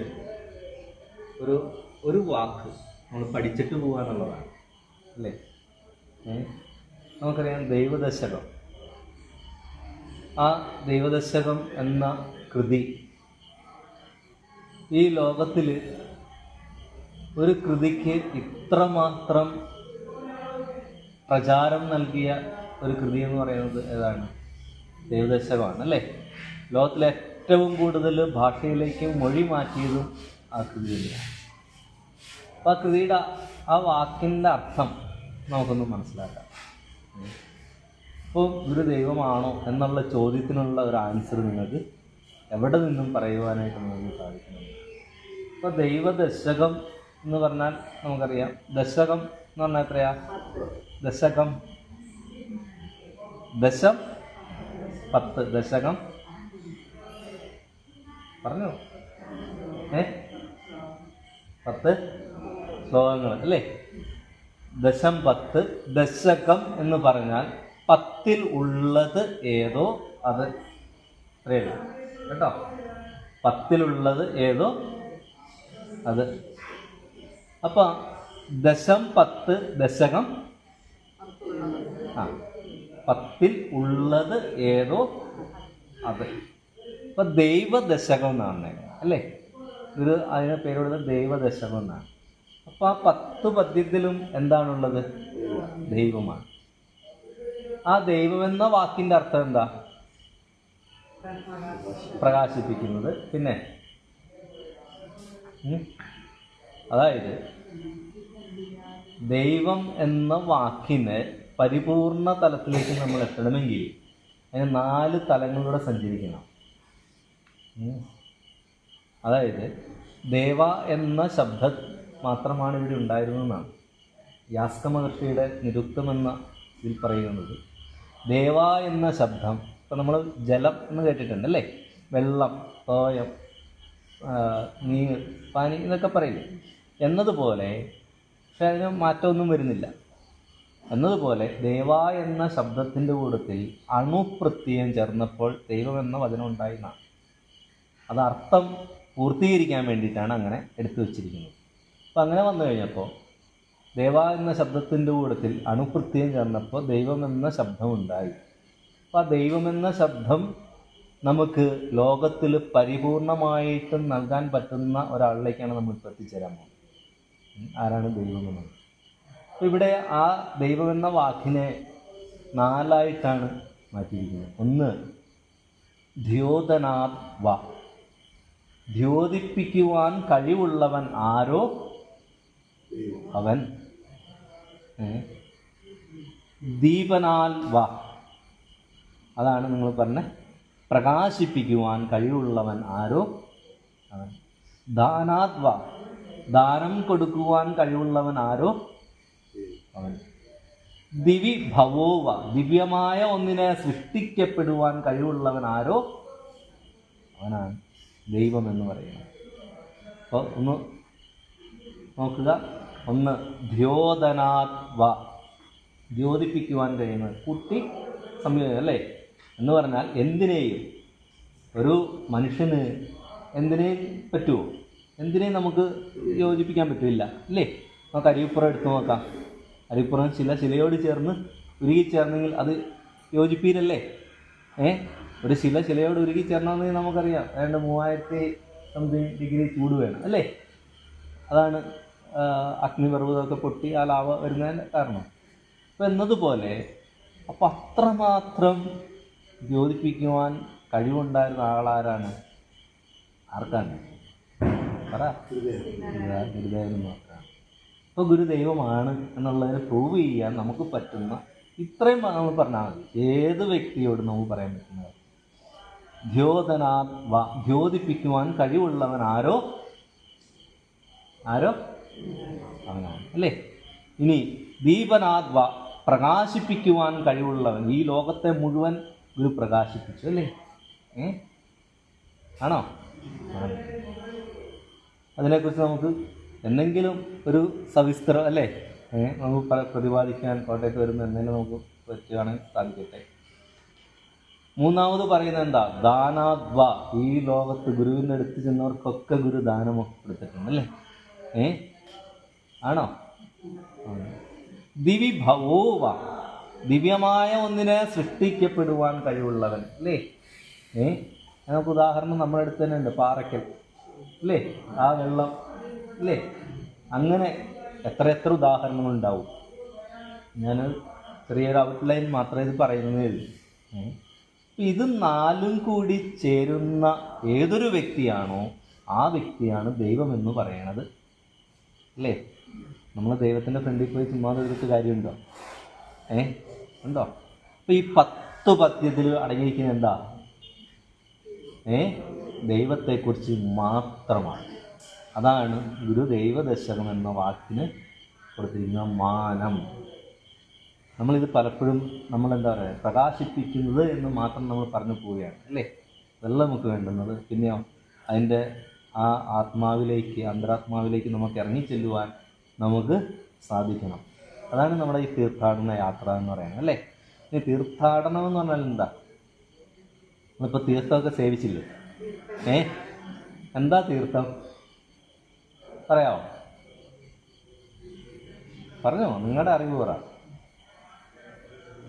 ഒരു വാക്ക് നമ്മൾ പഠിച്ചിട്ട് പോകാനുള്ളതാണ് അല്ലേ. നമുക്കറിയാം ദൈവദശകം. ആ ദൈവദശകം എന്ന കൃതി ഈ ലോകത്തിൽ ഒരു കൃതിക്ക് ഇത്രമാത്രം പ്രചാരം നൽകിയ ഒരു കൃതി എന്ന് പറയുന്നത് ഏതാണ്? ദൈവദശകമാണ് അല്ലേ. ലോകത്തിലെ ഏറ്റവും കൂടുതൽ ഭാഷയിലേക്ക് മൊഴി മാറ്റിയതും ആ കൃതി തന്നെയാണ്. അപ്പോൾ ആ കൃതിയുടെ ആ വാക്കിൻ്റെ അർത്ഥം നമുക്കൊന്ന് മനസ്സിലാക്കാം. അപ്പോൾ ഗുരു ദൈവമാണോ എന്നുള്ള ചോദ്യത്തിനുള്ള ഒരു ആൻസർ നിങ്ങൾക്ക് എവിടെ നിന്നും പറയുവാനായിട്ട് നമുക്ക് സാധിക്കുന്നുണ്ട്. അപ്പോൾ ദൈവദശകം എന്ന് പറഞ്ഞാൽ നമുക്കറിയാം, ദശകം എന്ന് പറഞ്ഞാൽ എത്രയാ? ദശകം 10. ദശകം പറഞ്ഞോ 10 ശ്ലോകങ്ങൾ അല്ലേ. 10. ദശകം എന്ന് പറഞ്ഞാൽ 10ൽ ഉള്ളത് ഏതോ അത് അത്രയേ കേട്ടോ. 10ലുള്ളത് ഏതോ അത്. അപ്പം 10 ദശകം 10ൽ ഉള്ളത് ഏതോ അത്. അപ്പം ദൈവദശകം എന്നാണ് അല്ലേ. ഇത് അതിന് പേരുള്ളത് ദൈവദശകം എന്നാണ്. അപ്പം ആ 10 പദ്യത്തിലും എന്താണുള്ളത്? ദൈവമാണ്. ആ ദൈവമെന്ന വാക്കിൻ്റെ അർത്ഥം എന്താ? പ്രകാശിപ്പിക്കുന്നത്. പിന്നെ അതായത് ദൈവം എന്ന വാക്കിന് പരിപൂർണ തലത്തിലേക്ക് നമ്മൾ എത്തണമെങ്കിൽ അതിന് 4 തലങ്ങളിലൂടെ സഞ്ചരിക്കണം. അതായത് ദേവ എന്ന ശബ്ദം മാത്രമാണ് ഇവിടെ ഉണ്ടായിരുന്നതെന്നാണ് യാസ്ക മഹർഷിയുടെ നിരുക്തം എന്ന ഇതിൽ പറയുന്നത്. ദേവ എന്ന ശബ്ദം, ഇപ്പം നമ്മൾ ജലം എന്ന് കേട്ടിട്ടുണ്ട് അല്ലേ. വെള്ളം, തോയം, നീർ, പാനി എന്നൊക്കെ പറയില്ലേ. എന്നതുപോലെ, പക്ഷെ അതിന് മാറ്റമൊന്നും വരുന്നില്ല. എന്നതുപോലെ ദേവ എന്ന ശബ്ദത്തിൻ്റെ കൂട്ടത്തിൽ അണുപ്രത്യയം ചേർന്നപ്പോൾ ദൈവം എന്ന വചനം ഉണ്ടായിരുന്നാണ്. അത് അർത്ഥം പൂർത്തീകരിക്കാൻ വേണ്ടിയിട്ടാണ് അങ്ങനെ എടുത്തു വച്ചിരിക്കുന്നത്. അപ്പം അങ്ങനെ വന്നു കഴിഞ്ഞപ്പോൾ ദേവ എന്ന ശബ്ദത്തിൻ്റെ കൂട്ടത്തിൽ അണുപ്രത്യയം ചേർന്നപ്പോൾ ദൈവം എന്ന ശബ്ദമുണ്ടായി. അപ്പോൾ ആ ദൈവമെന്ന ശബ്ദം നമുക്ക് ലോകത്തിൽ പരിപൂർണമായിട്ടും നൽകാൻ പറ്റുന്ന ഒരാളിലേക്കാണ് നമ്മൾ ഇപ്പോൾ എത്തിച്ചേരാൻ പോകുന്നത്. ആരാണ് ദൈവമെന്നത്? അപ്പോൾ ഇവിടെ ആ ദൈവമെന്ന വാക്കിനെ 4ആയിട്ടാണ് മാറ്റിയിരിക്കുന്നത്. ഒന്ന് ദ്യോതനാത് വ, ദ്യോതിപ്പിക്കുവാൻ കഴിവുള്ളവൻ ആരോ അവൻ. ദീപനാൽ വ, അതാണ് നിങ്ങൾ പറഞ്ഞ പ്രകാശിപ്പിക്കുവാൻ കഴിവുള്ളവൻ ആരോ അവൻ. ദാനാത്വ, ദാനം കൊടുക്കുവാൻ കഴിവുള്ളവൻ ആരോ അവൻ. ദിവി ഭവോവ, ദിവ്യമായ ഒന്നിനെ സൃഷ്ടിക്കപ്പെടുവാൻ കഴിവുള്ളവൻ ആരോ അവനാണ് ദൈവം എന്ന് പറയുന്നത്. അപ്പോൾ ഒന്ന് നോക്കുക. ഒന്ന് ദ്യോതനാത്വ, ദ്യോതിപ്പിക്കുവാൻ കഴിയുന്നത്, കൂട്ടി സംയോജനം അല്ലേ എന്ന് പറഞ്ഞാൽ എന്തിനേയും, ഒരു മനുഷ്യന് എന്തിനേയും പറ്റുമോ? എന്തിനേയും നമുക്ക് യോജിപ്പിക്കാൻ പറ്റില്ല അല്ലേ? നമുക്ക് അരിപ്പുറം എടുത്തു നോക്കാം. അരിപ്പുറം ശിലയോട് ചേർന്ന് ഉരുകി ചേർന്നെങ്കിൽ അത് യോജിപ്പീരല്ലേ? ഒരു ശിലയോട് ഉരുകി ചേർന്നെങ്കിൽ നമുക്കറിയാം ഏതാണ്ട് 3000 ഡിഗ്രി ചൂട് വേണം അല്ലേ? അതാണ് അഗ്നിപർവ്വതമൊക്കെ പൊട്ടി ആ ലാവ വരുന്നതിന് കാരണം. അപ്പം എന്നതുപോലെ അപ്പം അത്രമാത്രം ദ്യോതിപ്പിക്കുവാൻ കഴിവുണ്ടായിരുന്ന ആളാരാണ്? ആർക്കാണ്? പറ. ഗുരുദേവൻ മാത്രമാണ്. അപ്പോൾ ഗുരുദൈവമാണ് എന്നുള്ളതിനെ പ്രൂവ് ചെയ്യാൻ നമുക്ക് പറ്റുന്ന ഇത്രയും നമ്മൾ പറഞ്ഞാൽ മതി. ഏത് വ്യക്തിയോട് നമുക്ക് പറയാൻ പറ്റുന്നത് ദ്യോതനാത്വ, ദ്യോതിപ്പിക്കുവാൻ കഴിവുള്ളവൻ ആരോ അവനാണ് അല്ലേ? ഇനി ദീപനാത്വ, പ്രകാശിപ്പിക്കുവാൻ കഴിവുള്ളവൻ. ഈ ലോകത്തെ മുഴുവൻ ഗുരു പ്രകാശിപ്പിച്ചു അല്ലേ? ആണോ? അതിനെക്കുറിച്ച് നമുക്ക് എന്തെങ്കിലും ഒരു സവിസ്തരം അല്ലേ നമുക്ക് പ്രതിപാദിക്കാൻ കോട്ടയത്ത് വരുന്ന എന്തെങ്കിലും നമുക്ക് പറ്റുകയാണെങ്കിൽ സാധിക്കട്ടെ. മൂന്നാമത് പറയുന്നത് എന്താ? ദാനാദ്വ, ഈ ലോകത്ത് ഗുരുവിൻ്റെ അടുത്ത് ചെന്നവർക്കൊക്കെ ഗുരു ദാനമൊക്കെ കൊടുത്തിട്ടുണ്ട് അല്ലേ? ആണോ? ദിവി ഭവോവ, ദിവ്യമായ ഒന്നിനെ സൃഷ്ടിക്കപ്പെടുവാൻ കഴിവുള്ളവൻ അല്ലേ? നമുക്ക് ഉദാഹരണം നമ്മുടെ അടുത്ത് തന്നെ ഉണ്ട്, പാറയ്ക്കൽ അല്ലേ? ആ വെള്ളം അല്ലേ? അങ്ങനെ എത്ര ഉദാഹരണങ്ങളുണ്ടാവും. ഞാൻ ചെറിയൊരു ഔട്ട്ലൈൻ മാത്രമേ ഇത് പറയുന്നതേ ഉള്ളൂ. ഇത് നാലും കൂടി ചേരുന്ന ഏതൊരു വ്യക്തിയാണോ ആ വ്യക്തിയാണ് ദൈവമെന്ന് പറയണത് അല്ലേ? നമ്മൾ ദൈവത്തിൻ്റെ ഫ്രണ്ടിൽ പോയി ചുമ്മാ എടുത്ത് കാര്യമുണ്ടോ? ഉണ്ടോ? അപ്പം ഈ 10 പദ്യത്തിൽ അടങ്ങിയിരിക്കുന്നത് എന്താ? ദൈവത്തെക്കുറിച്ച് മാത്രമാണ്. അതാണ് ഗുരുദൈവദശകം എന്ന വാക്കിന് കൊടുത്തിരിക്കുന്ന മാനം. നമ്മളിത് പലപ്പോഴും നമ്മളെന്താ പറയുക, പ്രകാശിപ്പിക്കുന്നത് എന്ന് മാത്രം നമ്മൾ പറഞ്ഞു പോവുകയാണ് അല്ലേ? അതല്ല നമുക്ക് വേണ്ടുന്നത്. പിന്നെയോ അതിൻ്റെ ആ ആത്മാവിലേക്ക്, അന്തരാത്മാവിലേക്ക് നമുക്ക് ഇറങ്ങിച്ചെല്ലുവാൻ നമുക്ക് സാധിക്കണം. അതാണ് നമ്മുടെ ഈ തീർത്ഥാടന യാത്ര എന്ന് പറയുന്നത് അല്ലേ? ഈ തീർത്ഥാടനം എന്ന് പറഞ്ഞാൽ എന്താ? നമ്മളിപ്പോൾ തീർത്ഥമൊക്കെ സേവിച്ചില്ലേ? എന്താ തീർത്ഥം? പറയാമോ? പറഞ്ഞോ, നിങ്ങളുടെ അറിവ് പറ.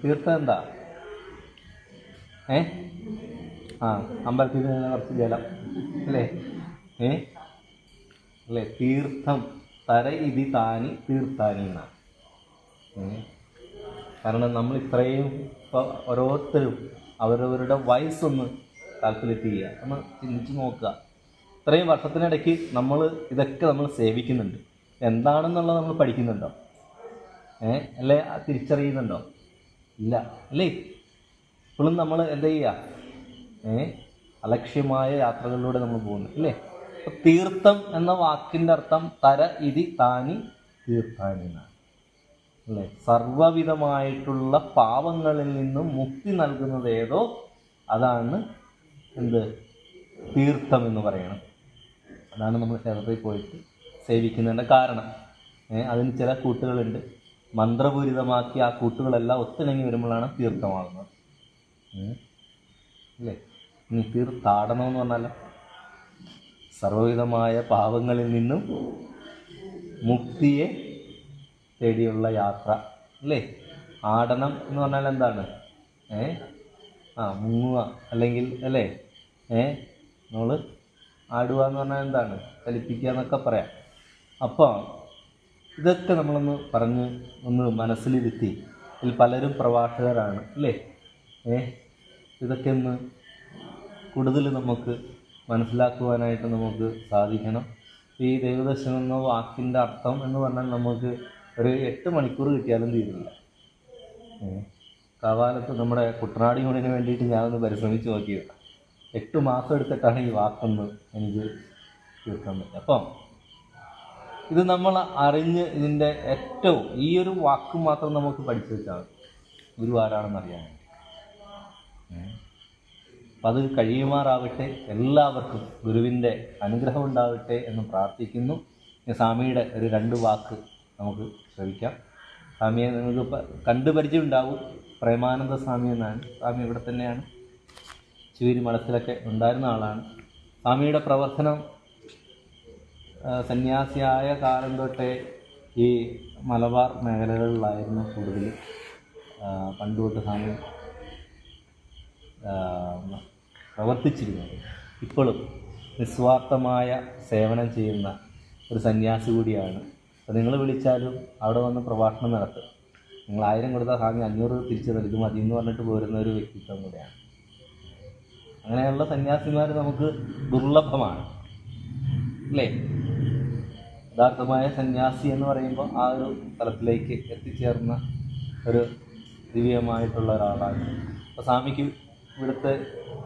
തീർത്ഥം എന്താ? അമ്പലത്തിൽ നിന്ന് കുറച്ച് ജലം അല്ലേ? അല്ലേ? തീർത്ഥം തര ഇതി താനി തീർത്ഥാനി എന്നാണ്. കാരണം നമ്മൾ ഇത്രയും ഇപ്പോൾ ഓരോരുത്തരും അവരവരുടെ വയസ്സൊന്ന് കാൽക്കുലേറ്റ് ചെയ്യുക, നമ്മൾ ചിന്തിച്ച് നോക്കുക. ഇത്രയും വർഷത്തിനിടയ്ക്ക് ഇതൊക്കെ നമ്മൾ സേവിക്കുന്നുണ്ട്. എന്താണെന്നുള്ളത് നമ്മൾ പഠിക്കുന്നുണ്ടോ? അല്ലേ തിരിച്ചറിയുന്നുണ്ടോ? ഇല്ല അല്ലേ? ഇപ്പോഴും നമ്മൾ എന്താ ചെയ്യുക? അലക്ഷ്യമായ യാത്രകളിലൂടെ നമ്മൾ പോകുന്നു അല്ലേ? അപ്പോൾ തീർത്ഥം എന്ന വാക്കിൻ്റെ അർത്ഥം തര ഇതി താനി തീർത്ഥാനി എന്നാണ് അല്ലേ? സർവവിധമായിട്ടുള്ള പാവങ്ങളിൽ നിന്നും മുക്തി നൽകുന്നത് ഏതോ അതാണ് എന്ത്? തീർത്ഥം എന്ന് പറയണം. അതാണ് നമ്മൾ ക്ഷേത്രത്തിൽ പോയിട്ട് സേവിക്കുന്നതിൻ്റെ കാരണം. അതിന് ചില കൂട്ടുകളുണ്ട്. മന്ത്രപൂരിതമാക്കി ആ കൂട്ടുകളെല്ലാം ഒത്തിണങ്ങി വരുമ്പോഴാണ് തീർത്ഥമാകുന്നത് അല്ലേ? ഇനി തീർത്ഥാടനം എന്ന് പറഞ്ഞാൽ സർവവിധമായ പാവങ്ങളിൽ നിന്നും മുക്തിയെ തേടിയുള്ള യാത്ര അല്ലേ? ആടനം എന്ന് പറഞ്ഞാൽ എന്താണ്? മുങ്ങുക അല്ലെങ്കിൽ അല്ലേ? നമ്മൾ ആടുക എന്ന് പറഞ്ഞാൽ എന്താണ്? ചലിപ്പിക്കുക എന്നൊക്കെ പറയാം. അപ്പോൾ ഇതൊക്കെ നമ്മളൊന്ന് പറഞ്ഞ് ഒന്ന് മനസ്സിലിരുത്തി. ഇതിൽ പലരും പ്രഭാഷകരാണ് അല്ലേ? ഇതൊക്കെ ഒന്ന് കൂടുതൽ നമുക്ക് മനസ്സിലാക്കുവാനായിട്ട് നമുക്ക് സാധിക്കണം. ഈ ദൈവദർശനം എന്ന വാക്കിൻ്റെ അർത്ഥം എന്ന് പറഞ്ഞാൽ നമുക്ക് ഒരു 8 മണിക്കൂർ കിട്ടിയാലും തീരില്ല. കാവാലത്ത് നമ്മുടെ കുട്ടനാട് യൂണിയന് വേണ്ടിയിട്ട് ഞാനൊന്ന് പരിശ്രമിച്ച് നോക്കിയത്. 8 മാസം എടുത്തിട്ടാണ് ഈ വാക്കൊന്ന് എനിക്ക് തീർക്കാൻ പറ്റുക. അപ്പം ഇത് നമ്മൾ അറിഞ്ഞ് ഇതിൻ്റെ ഏറ്റവും ഈ ഒരു വാക്ക് മാത്രം നമുക്ക് പഠിച്ചു വെച്ചാൽ ഗുരു ആരാണെന്ന് അറിയാൻ വേണ്ടി. അപ്പം അത് കഴിയുമാറാവട്ടെ, എല്ലാവർക്കും ഗുരുവിൻ്റെ അനുഗ്രഹം ഉണ്ടാവട്ടെ എന്ന് പ്രാർത്ഥിക്കുന്നു. സ്വാമിയുടെ ഒരു 2 വാക്ക് നമുക്ക് ശ്രമിക്കാം. സ്വാമിയെ നിങ്ങൾക്ക് കണ്ടുപരിചയം ഉണ്ടാവും. പ്രേമാനന്ദ സ്വാമി എന്നാണ്. സ്വാമി ഇവിടെ തന്നെയാണ്, ചുവരി മഠത്തിലൊക്കെ ഉണ്ടായിരുന്ന ആളാണ്. സ്വാമിയുടെ പ്രവർത്തനം സന്യാസിയായ കാലം തൊട്ടേ ഈ മലബാർ മേഖലകളിലായിരുന്നു കൂടുതൽ. പണ്ട് തൊട്ട് സ്വാമി പ്രവർത്തിച്ചിരുന്നത്. ഇപ്പോഴും നിസ്വാർത്ഥമായ സേവനം ചെയ്യുന്ന ഒരു സന്യാസി കൂടിയാണ്. അപ്പോൾ നിങ്ങൾ വിളിച്ചാലും അവിടെ വന്ന് പ്രഭാഷണം നടത്തും. നിങ്ങൾ 1000 കൊടുത്താൽ സ്വാമി 500 തിരിച്ചു തരും, ഇത് മതി എന്ന് പറഞ്ഞിട്ട് പോരുന്ന ഒരു വ്യക്തിത്വം കൂടെയാണ്. അങ്ങനെയുള്ള സന്യാസിമാർ നമുക്ക് ദുർലഭമാണ് അല്ലേ? യഥാർത്ഥമായ സന്യാസി എന്ന് പറയുമ്പോൾ ആ ഒരു തലത്തിലേക്ക് എത്തിച്ചേർന്ന ഒരു ദിവ്യമായിട്ടുള്ള ഒരാളാണ്. അപ്പോൾ സ്വാമിക്ക് ഇവിടുത്തെ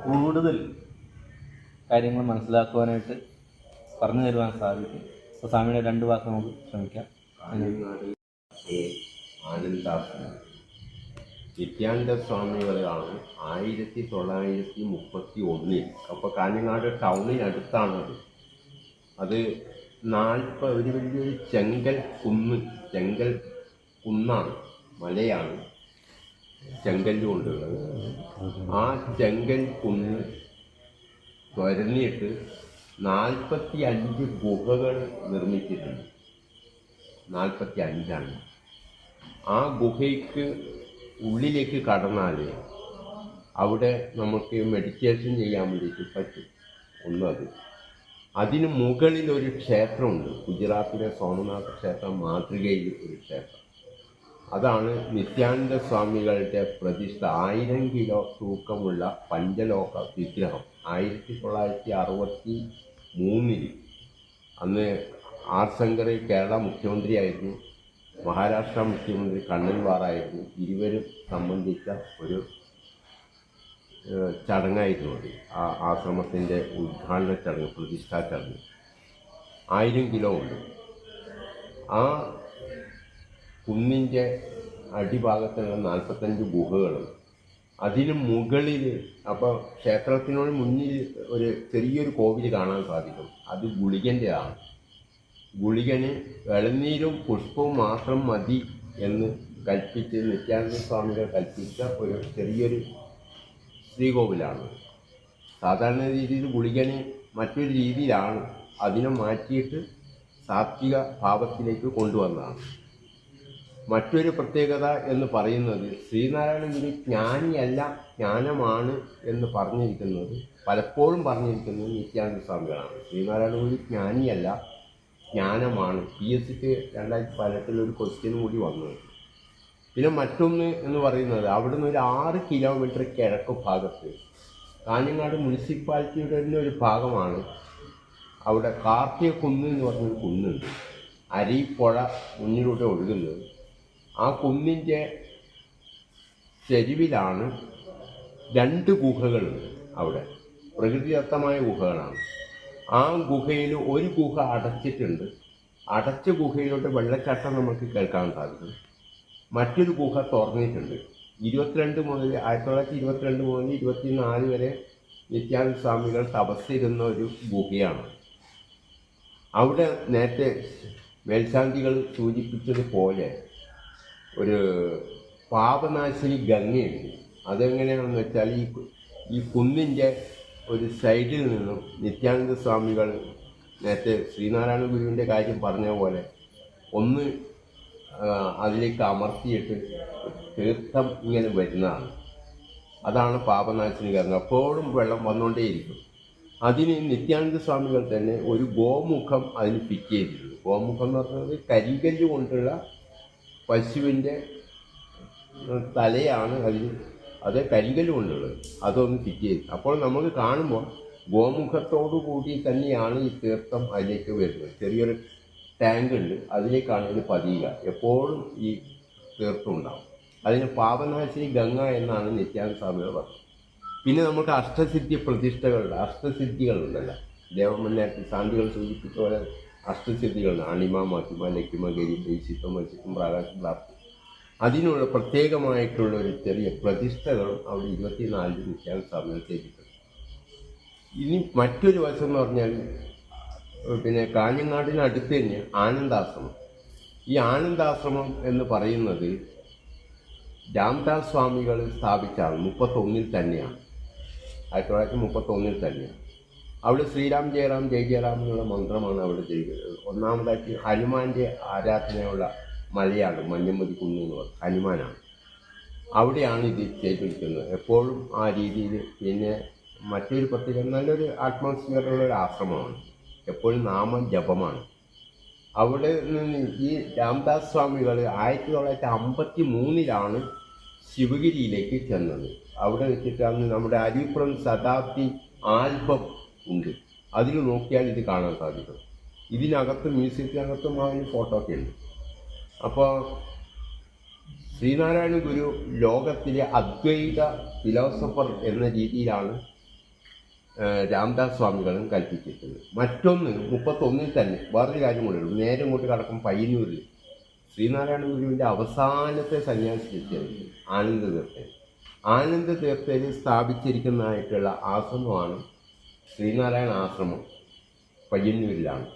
കൂടുതൽ കാര്യങ്ങൾ മനസ്സിലാക്കുവാനായിട്ട് പറഞ്ഞു തരുവാൻ സാധിക്കും. അപ്പോൾ സ്വാമിയുടെ 2 വാക്ക് നമുക്ക് ശ്രമിക്കാം. ആനന്ദാസനം നിത്യാനന്ദ സ്വാമികളാണ് 1931 അപ്പോൾ കാഞ്ഞങ്ങാട് ടൗണിനടുത്താണത്. അത് ഒരു വലിയൊരു ചെങ്കൽ കുന്നാണ്, മലയാണ് ചെങ്കല്ല് കൊണ്ടുള്ളത്. ആ ചെങ്കൽ കുന്ന് തുരന്നിട്ട് 45 ഗുഹകൾ നിർമ്മിച്ചിട്ടുണ്ട്. 45 ആ ഗുഹയ്ക്ക് ഉള്ളിലേക്ക് കടന്നാൽ അവിടെ നമുക്ക് മെഡിറ്റേഷൻ ചെയ്യാൻ വേണ്ടിയിട്ട് പറ്റും. ഒന്നത് അതിന് മുകളിൽ ഒരു ക്ഷേത്രമുണ്ട്. ഗുജറാത്തിലെ സോമനാഥ ക്ഷേത്രം മാതൃകയിൽ ഒരു ക്ഷേത്രം. അതാണ് നിത്യാനന്ദ സ്വാമികളുടെ പ്രതിഷ്ഠ. 1000 കിലോ തൂക്കമുള്ള പഞ്ചലോക വിഗ്രഹം 1963 അന്ന് ആർ ശങ്കർ കേരള മുഖ്യമന്ത്രിയായിരുന്നു, മഹാരാഷ്ട്ര മുഖ്യമന്ത്രി കണ്ണൻവാറായിരുന്നു. ഇരുവരും സംബന്ധിച്ച ഒരു ചടങ്ങായിരുന്നു അത്. ആ ആശ്രമത്തിൻ്റെ ഉദ്ഘാടന ചടങ്ങ്, പ്രതിഷ്ഠാ ചടങ്ങ്. 1000 കിലോ ഉണ്ട്. ആ കുന്നിൻ്റെ അടിഭാഗത്തുള്ള 45 ഗുഹകളും അതിന് മുകളിൽ, അപ്പോൾ ക്ഷേത്രത്തിനോട് മുന്നിൽ ഒരു ചെറിയൊരു കോവിൽ കാണാൻ സാധിക്കും. അത് ഗുളികൻ്റെതാണ്. ഗുളികന് ഇളനീരും പുഷ്പവും മാത്രം മതി എന്ന് കൽപ്പിച്ച് നിത്യാനന്ദ സ്വാമികൾ കൽപ്പിച്ച ഒരു ചെറിയൊരു ശ്രീകോവിലാണ്. സാധാരണ രീതിയിൽ ഗുളികന് മറ്റൊരു രീതിയിലാണ്, അതിനെ മാറ്റിയിട്ട് സാത്വിക ഭാവത്തിലേക്ക് കൊണ്ടുവന്നതാണ്. മറ്റൊരു പ്രത്യേകത എന്ന് പറയുന്നത് ശ്രീനാരായണ ഗുരു ജ്ഞാനിയല്ല, ജ്ഞാനമാണ് എന്ന് പറഞ്ഞിരിക്കുന്നത്, പലപ്പോഴും പറഞ്ഞിരിക്കുന്നത് നിത്യാനന്ദ സ്വാമികളാണ്. ശ്രീനാരായണ ഗുരു ജ്ഞാനിയല്ല, ജ്ഞാനമാണ്. PSCക്ക് 2018 ഒരു ക്വസ്റ്റ്യൻ കൂടി വന്നത്. പിന്നെ മറ്റൊന്ന് എന്ന് പറയുന്നത് അവിടുന്ന് ഒരു 6 കിലോമീറ്റർ കിഴക്ക് ഭാഗത്ത് കാഞ്ഞങ്ങാട് മുനിസിപ്പാലിറ്റിയുടെ തന്നെ ഒരു ഭാഗമാണ്. അവിടെ കാർത്തിക കുന്ന് എന്ന് പറഞ്ഞൊരു കുന്നുണ്ട്. അരിപ്പുഴ മുന്നിലൂടെ ഒഴുകുന്നത്. ആ കുന്നിൻ്റെ ചെരുവിലാണ് 2 ഗുഹകളുണ്ട്. അവിടെ പ്രകൃതിദത്തമായ ഗുഹകളാണ്. ആ ഗുഹയിൽ ഒരു ഗുഹ അടച്ചിട്ടുണ്ട്. അടച്ച ഗുഹയിലോട്ട് വെള്ളച്ചാട്ടം നമുക്ക് കേൾക്കാൻ സാധിക്കും. മറ്റൊരു ഗുഹ തുറന്നിട്ടുണ്ട്. 1922 മുതൽ 24 വരെ നിത്യാനന്ദ സ്വാമികൾ തപസ്സിരുന്ന ഒരു ഗുഹയാണ്. അവിടെ നേരത്തെ മേൽശാന്തികൾ സൂചിപ്പിച്ചതുപോലെ ഒരു പാപനാശിനി ഗംഗയുണ്ട്. അതെങ്ങനെയാണെന്ന് വെച്ചാൽ ഈ കുന്നിൻ്റെ ഒരു സൈഡിൽ നിന്നും നിത്യാനന്ദ സ്വാമികൾ നേരത്തെ ശ്രീനാരായണ ഗുരുവിൻ്റെ കാര്യം പറഞ്ഞ പോലെ ഒന്ന് അതിലേക്ക് അമർത്തിയിട്ട് തീർത്ഥം ഇങ്ങനെ വരുന്നതാണ്. അതാണ് പാപനാശിനി ഗംഗ. എപ്പോഴും വെള്ളം വന്നുകൊണ്ടേയിരിക്കും. അതിന് നിത്യാനന്ദ സ്വാമികൾ തന്നെ ഒരു ഗോമുഖം അതിന് ഫിറ്റ് ചെയ്തിട്ടുണ്ട്. ഗോമുഖം എന്ന് പറയുന്നത് കരിങ്കല്ല് കൊണ്ടുള്ള പശുവിൻ്റെ തലയാണ് അതിന്, അത് കരിങ്കല്ല് കൊണ്ടുള്ളത്. അതൊന്ന് ഫിറ്റ് ചെയ്ത് അപ്പോൾ നമുക്ക് കാണുമ്പോൾ ഗോമുഖത്തോടു കൂടി തന്നെയാണ് ഈ തീർത്ഥം അതിലേക്ക് വരുന്നത്. ചെറിയൊരു ടാങ്ക് ഉണ്ട്, അതിലേക്കാണ് ഇത് പതിയുക. എപ്പോഴും ഈ തീർത്ഥം ഉണ്ടാവും. അതിന് പാപനാശിനി ഗംഗ എന്നാണ് നിത്യാനന്ദ സ്വാമികൾ പറഞ്ഞത്. പിന്നെ നമുക്ക് അഷ്ടസിദ്ധികളുണ്ടല്ലോ. ദേവമന്നേറ്റ ശാന്തികൾ സൂചിപ്പിച്ച പോലെ അഷ്ടസിദ്ധികളുണ്ട്. അണിമ, മഹിമ, ലക്ഷ്മ, ഗരി, ദേശിത്വം, മത്സ്യത്വം, പ്രാകാശം, പ്രാപ്തി. അതിനുള്ള പ്രത്യേകമായിട്ടുള്ള ഒരു ചെറിയ പ്രതിഷ്ഠകളും അവിടെ 24 നിത്യാനന്ദ സ്വാമികൾ ചെയ്തിട്ടുണ്ട്. ഇനി മറ്റൊരു വശം എന്ന് പറഞ്ഞാൽ പിന്നെ കാഞ്ഞങ്ങാടിനടുത്ത് തന്നെ ആനന്ദാശ്രമം. ഈ ആനന്ദാശ്രമം എന്ന് പറയുന്നത് രാംദാസ് സ്വാമികൾ സ്ഥാപിച്ചാണ് 31 തന്നെയാണ്. 1931 തന്നെയാണ്. അവിടെ ശ്രീരാം ജയറാം ജയ ജയറാം എന്നുള്ള മന്ത്രമാണ് അവിടെ ചെയ്യുന്നത്. ഒന്നാമതായിട്ട് ഹനുമാന്റെ ആരാധനയുള്ള മലയാണ് മഞ്ഞമ്മതി കുന്ന് എന്ന് പറയുന്നത്, ഹനുമാനാണ്. അവിടെയാണ് ഇത് ചെയ്തിരിക്കുന്നത് എപ്പോഴും ആ രീതിയിൽ. പിന്നെ മറ്റൊരു പ്രത്യേക നല്ലൊരു അറ്റ്മോസ്ഫിയറുള്ള ഒരു ആശ്രമമാണ്, എപ്പോഴും നാമം ജപമാണ്. അവിടെ നിന്ന് ഈ രാംദാസ് സ്വാമികൾ 1953 ശിവഗിരിയിലേക്ക് ചെന്നത്. അവിടെ വെച്ചിട്ടാണ് നമ്മുടെ അരിപ്പുറം ശതാബ്ദി ആൽബം ഉണ്ട്, അതിൽ നോക്കിയാൽ ഇത് കാണാൻ സാധിക്കും. ഇതിനകത്ത് മ്യൂസിയത്തിനകത്തും അതിന് ഫോട്ടോ ഒക്കെ ഉണ്ട്. അപ്പോൾ ശ്രീനാരായണ ഗുരു ലോകത്തിലെ അദ്വൈത ഫിലോസഫർ എന്ന രീതിയിലാണ് രാംദാസ് സ്വാമികളും കൽപ്പിച്ചിട്ടുള്ളത്. മറ്റൊന്ന് 31 തന്നെ വേറൊരു കാര്യം കൂടെയുള്ളൂ. നേരെ ഇങ്ങോട്ട് കടക്കും പയ്യന്നൂരിൽ ശ്രീനാരായണ ഗുരുവിൻ്റെ അവസാനത്തെ സന്യാസി ശിഷ്യരുണ്ട് ആനന്ദതീർത്ഥൻ. ആനന്ദതീർത്ഥയിൽ സ്ഥാപിച്ചിരിക്കുന്നതായിട്ടുള്ള ആശ്രമമാണ് ശ്രീനാരായണ ആശ്രമം, പയ്യന്നൂരിലാണ്.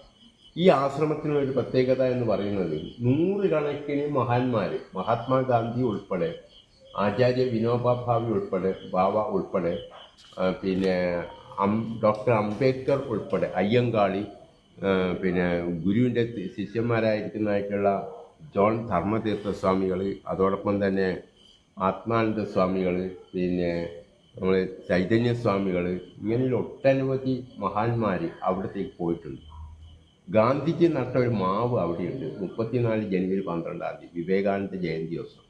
ഈ ആശ്രമത്തിനൊരു പ്രത്യേകത എന്ന് പറയുന്നത് 100 കണക്കിന് മഹാന്മാർ, മഹാത്മാഗാന്ധി ഉൾപ്പെടെ, ആചാര്യ വിനോബ ഭാവെ ഉൾപ്പെടെ, ബാബ ഉൾപ്പെടെ, പിന്നെ ഡോക്ടർ അംബേദ്കർ ഉൾപ്പെടെ, അയ്യങ്കാളി, പിന്നെ ഗുരുവിൻ്റെ ശിഷ്യന്മാരായിരിക്കുന്നതായിട്ടുള്ള ജോൺ ധർമ്മതീർത്ഥ സ്വാമികൾ, അതോടൊപ്പം തന്നെ ആത്മാനന്ദ സ്വാമികൾ, പിന്നെ നമ്മൾ ചൈതന്യ സ്വാമികൾ, ഇങ്ങനെയുള്ള ഒട്ടനവധി മഹാന്മാർ അവിടത്തേക്ക് പോയിട്ടുണ്ട്. ഗാന്ധിജി നട്ട ഒരു മാവ് അവിടെയുണ്ട്. 34 ജനുവരി 12 വിവേകാനന്ദ ജയന്തി ദിവസം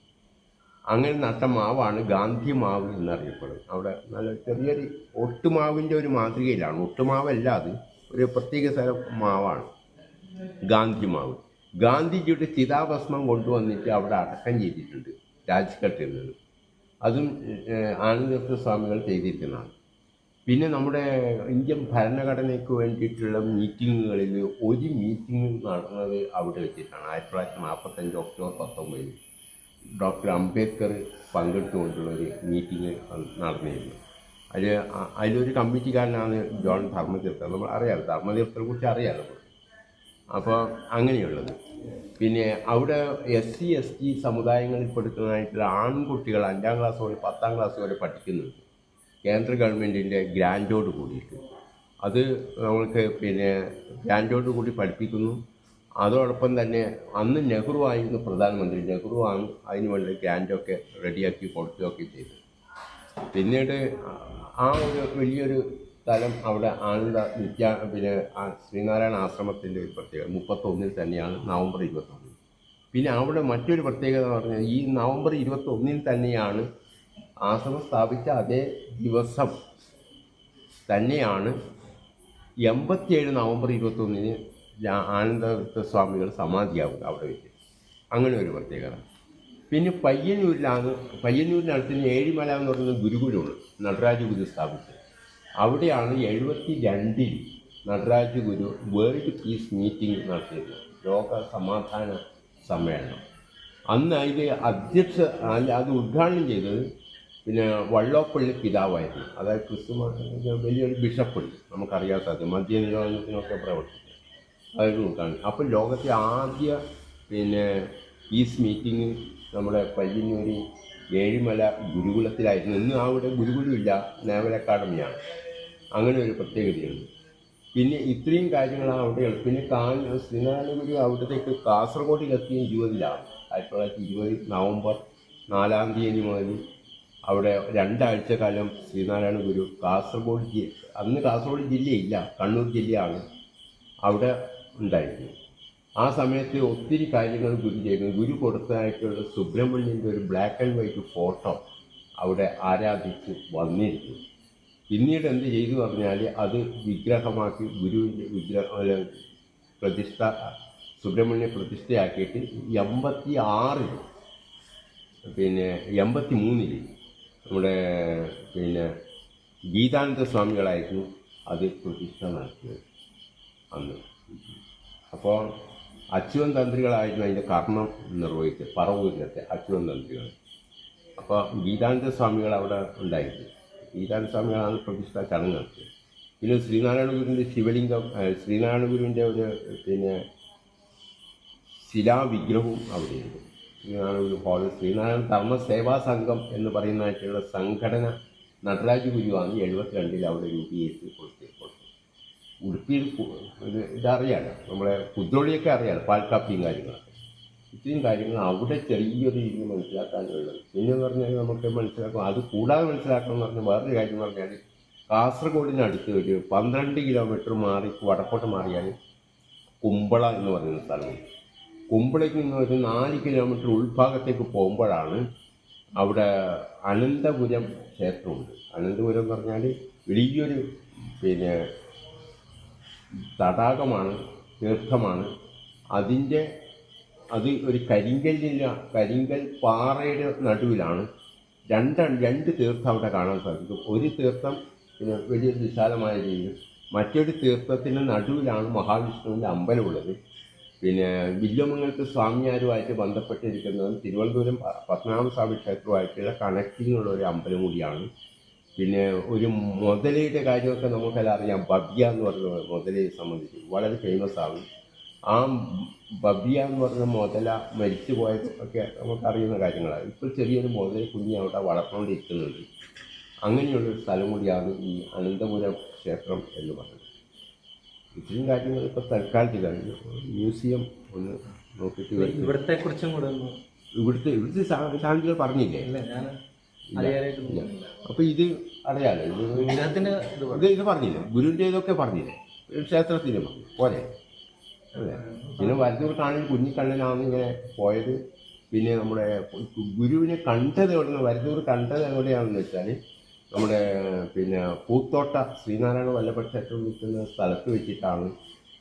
അങ്ങനെ നട്ട മാവാണ് ഗാന്ധി മാവ് എന്നറിയപ്പെടുന്നത്. അവിടെ നല്ല ചെറിയൊരു ഒട്ടുമാവിൻ്റെ ഒരു മാതൃകയിലാണ്. ഒട്ടുമാവല്ല, അത് ഒരു പ്രത്യേക തരം മാവാണ് ഗാന്ധി മാവ്. ഗാന്ധിജിയുടെ ചിതാഭസ്മം കൊണ്ടുവന്നിട്ട് അവിടെ അടക്കം ചെയ്തിട്ടുണ്ട് രാജ്ഘട്ടിൽ നിന്ന്. അതും ആനന്ദതീർത്ഥ സ്വാമികൾ ചെയ്തിരിക്കുന്നതാണ്. പിന്നെ നമ്മുടെ ഇന്ത്യൻ ഭരണഘടനയ്ക്ക് വേണ്ടിയിട്ടുള്ള മീറ്റിങ്ങുകളിൽ ഒരു മീറ്റിംഗ് നടന്നത് അവിടെ വെച്ചിട്ടാണ്. 1945 ഒക്ടോബർ 19 ഡോക്ടർ അംബേദ്കർ പങ്കെടുത്തുകൊണ്ടുള്ളൊരു മീറ്റിംഗ് നടന്നിരുന്നു. അതിലൊരു കമ്മിറ്റിക്കാരനാണ് ജോൺ ധർമ്മതീർത്ഥ. നമ്മൾ അറിയാമല്ലോ, ധർമ്മതീർത്ഥത്തെ കുറിച്ച് അറിയാമല്ലോ. അപ്പോൾ അങ്ങനെയുള്ളത്. പിന്നെ അവിടെ SC ST സമുദായങ്ങളിൽ പെടുത്തുന്നതായിട്ടുള്ള ആൺകുട്ടികൾ 5ാം ക്ലാസ് മുതൽ 10ാം ക്ലാസ് വരെ പഠിക്കുന്നുണ്ട് കേന്ദ്ര ഗവൺമെൻറ്റിൻ്റെ ഗ്രാൻറ്റോട് കൂടിയിട്ട്. അത് നമ്മൾക്ക് പിന്നെ ഗ്രാൻറ്റോട് കൂടി പഠിപ്പിക്കുന്നു. അതോടൊപ്പം തന്നെ അന്ന് നെഹ്റു ആയിരുന്നു പ്രധാനമന്ത്രി. നെഹ്റു ആണ് അതിനുവേണ്ടി ഗ്രാൻറ്റൊക്കെ റെഡിയാക്കി കൊടുക്കുകയൊക്കെ ചെയ്തു. പിന്നീട് ആ ഒരു വലിയൊരു സ്ഥലം അവിടെ പിന്നെ ശ്രീനാരായണ ആശ്രമത്തിൻ്റെ ഒരു പ്രത്യേകത 31 തന്നെയാണ്, നവംബർ 21. പിന്നെ അവിടെ മറ്റൊരു പ്രത്യേകത എന്ന് പറഞ്ഞാൽ ഈ നവംബർ 21 തന്നെയാണ് ആശ്രമം സ്ഥാപിച്ച അതേ ദിവസം തന്നെയാണ് 87 നവംബർ 21 ആനന്ദതീർത്ഥ സ്വാമികൾ സമാധിയാവുക അവിടെ വെച്ച്. അങ്ങനെ ഒരു പ്രത്യേകത. പിന്നെ പയ്യന്നൂരിനടുത്ത് ഏഴിമല എന്ന് പറയുന്ന ഗുരുകുലമുണ്ട്, നടരാജ ഗുരു സ്ഥാപിച്ചത്. അവിടെയാണ് 72 Nataraja Guru world piece meeting നടത്തിയത്, ലോക സമാധാന സമ്മേളനം. അന്ന് അതിൽ അത് ഉദ്ഘാടനം ചെയ്തത് പിന്നെ വള്ളോപ്പള്ളി പിതാവായിരുന്നു. അതായത് വലിയൊരു ബിഷപ്പുണ്ട്, നമുക്കറിയാൻ സാധിക്കും, മദ്യനിരോധനത്തിനൊക്കെ പ്രവർത്തിച്ചു. അതായത് ഉദ്ഘാടനം. അപ്പോൾ ലോകത്തെ ആദ്യ പിന്നെ പീസ് മീറ്റിംഗ് നമ്മുടെ പയ്യന്നൂർ ഏഴിമല ഗുരുകുലത്തിലായിരുന്നു. ഇന്ന് അവിടെ ഗുരുകുലമില്ല, നേവൽ അക്കാഡമിയാണ്. അങ്ങനെ ഒരു പ്രത്യേകതയുണ്ട്. പിന്നെ ഇത്രയും കാര്യങ്ങളാണ് അവിടെ. പിന്നെ ശ്രീനാരായണ ഗുരു അവിടത്തേക്ക് കാസർഗോഡിലെത്തിയ 20 1920 നവംബർ 4 മുതൽ അവിടെ 2 ആഴ്ച കാലം ശ്രീനാരായണ ഗുരു അന്ന് കാസർഗോഡ് ജില്ലയില്ല, കണ്ണൂർ ജില്ലയാണ്, അവിടെ ഉണ്ടായിരുന്നു. ആ സമയത്ത് ഒത്തിരി കാര്യങ്ങൾ ഗുരു ചെയ്യുന്നു. ഗുരു കൊടുത്തതായിട്ടുള്ള സുബ്രഹ്മണ്യൻ്റെ ഒരു ബ്ലാക്ക് ആൻഡ് വൈറ്റ് ഫോട്ടോ അവിടെ ആരാധിച്ച് വന്നിരുന്നു. പിന്നീട് എന്ത് ചെയ്തു പറഞ്ഞാൽ അത് വിഗ്രഹമാക്കി ഗുരുവിൻ്റെ സുബ്രഹ്മണ്യ പ്രതിഷ്ഠയാക്കിയിട്ട് 86 പിന്നെ 83 നമ്മുടെ പിന്നെ ഗീതാനന്ദ സ്വാമികളായിരുന്നു അത് പ്രതിഷ്ഠ നടത്തിയത് അന്ന്. അപ്പോൾ അച്യുതൻ തന്ത്രികളായിരുന്നു അതിൻ്റെ കർമ്മം നിർവഹിച്ചത്, പറവൂരിലത്തെ അച്യുതൻ തന്ത്രികൾ. അപ്പോൾ ഗീതാനന്ദ സ്വാമികൾ അവിടെ ഉണ്ടായിരുന്നു. ഗീതാനന്ദ സ്വാമികളാണ് പ്രതിഷ്ഠ ചടങ്ങ് നടത്തിയത്. പിന്നെ ശ്രീനാരായണ ഗുരുവിൻ്റെ ശിവലിംഗം, ശ്രീനാരായണ ഗുരുവിൻ്റെ ഒരു പിന്നെ ശിലാവിഗ്രഹവും അവിടെയുണ്ട്. ശ്രീനാരായണ ഗുരു ഹാൾ, ശ്രീനാരായണ ധർമ്മ സേവാ സംഘം എന്ന് പറയുന്നതായിട്ടുള്ള സംഘടന നടരാജ് ഗുരുവാണ് 72 അവിടെ രൂപീകരിച്ച് കൊടുത്തത്. ഉടുപ്പിയിൽ ഇതറിയാലോ, നമ്മളെ കുദ്രോളിയൊക്കെ അറിയാലോ, പാൽക്കാപ്പിയും കാര്യങ്ങളൊക്കെ. ഇത്രയും കാര്യങ്ങൾ അവിടെ ചെറിയൊരു രീതിയിൽ മനസ്സിലാക്കാനുള്ളത്. പിന്നെന്ന് പറഞ്ഞാൽ നമുക്ക് മനസ്സിലാക്കും. അത് കൂടാതെ മനസ്സിലാക്കണം എന്ന് പറഞ്ഞാൽ വേറൊരു കാര്യം എന്ന് പറഞ്ഞാൽ കാസർഗോഡിനടുത്ത് ഒരു 12 കിലോമീറ്റർ മാറി വടക്കോട്ട് മാറിയാൽ കുമ്പള എന്ന് പറയുന്ന സ്ഥലമുണ്ട്. കുമ്പളയ്ക്ക് നിന്ന് ഒരു 4 കിലോമീറ്റർ ഉൾഭാഗത്തേക്ക് പോകുമ്പോഴാണ് അവിടെ അനന്തപുരം ക്ഷേത്രമുണ്ട്. അനന്തപുരം എന്ന് പറഞ്ഞാൽ വലിയൊരു പിന്നെ തടാകമാണ്, തീർത്ഥമാണ്. അത് ഒരു കരിങ്കൽ പാറയുടെ നടുവിലാണ് രണ്ട് തീർത്ഥം അവിടെ കാണാൻ സാധിക്കും. ഒരു തീർത്ഥം പിന്നെ വലിയൊരു വിശാലമായ രീതിയിൽ, മറ്റൊരു തീർത്ഥത്തിൻ്റെ നടുവിലാണ് മഹാവിഷ്ണുവിൻ്റെ അമ്പലമുള്ളത്. പിന്നെ വില്വമംഗലത്ത് സ്വാമിയാരുമായിട്ട് ബന്ധപ്പെട്ടിരിക്കുന്നതും തിരുവനന്തപുരം പത്മനാഭസ്വാമി ക്ഷേത്രവുമായിട്ടുള്ള കണക്റ്റിങ്ങുള്ള ഒരു അമ്പലം കൂടിയാണ്. പിന്നെ ഒരു മുതലയുടെ കാര്യമൊക്കെ നമുക്കെല്ലാം അറിയാം. ബബ്യ എന്ന് പറയുന്ന മുതലയെ സംബന്ധിച്ച് വളരെ ഫേമസ് ആണ്. ആ ബബ്യ എന്ന് പറയുന്ന മുതല മരിച്ചു പോയതൊക്കെ നമുക്കറിയുന്ന കാര്യങ്ങളാണ്. ഇപ്പോൾ ചെറിയൊരു മുതല കുഞ്ഞ് അവിടെ വളർന്നുകൊണ്ടിരിക്കുന്നുണ്ട്. അങ്ങനെയുള്ളൊരു സ്ഥലം കൂടിയാണ് ഈ അനന്തപുരം ക്ഷേത്രം എന്ന് പറയുന്നത്. ഇത്രയും കാര്യങ്ങൾ ഇപ്പോൾ തൽക്കാലത്തിൽ കഴിഞ്ഞു. മ്യൂസിയം ഒന്ന് നോക്കിയിട്ട് ഇവിടത്തെ കുറിച്ചും കൂടെ ഇവിടുത്തെ ശാന്തികൾ പറഞ്ഞില്ലേ? അപ്പോൾ ഇത് അറിയാലോ, ഇത് പറഞ്ഞില്ലേ, ഗുരുവിൻ്റെ ഇതൊക്കെ പറഞ്ഞില്ലേ, ക്ഷേത്രത്തിൻ്റെ പറഞ്ഞു പോലെ അല്ലേ. പിന്നെ വരദൂർ കാണാൻ കുഞ്ഞിക്കണ്ണനാണ് ഇങ്ങനെ പോയത്. പിന്നെ നമ്മുടെ ഗുരുവിനെ കണ്ടത് എവിടെയാണ്, വരദൂർ കണ്ടത് എവിടെയാണെന്ന് വെച്ചാൽ നമ്മുടെ പിന്നെ പൂത്തോട്ട ശ്രീനാരായണ വല്ലഭ ക്ഷേത്രം നിൽക്കുന്ന സ്ഥലത്ത് വെച്ചിട്ടാണ്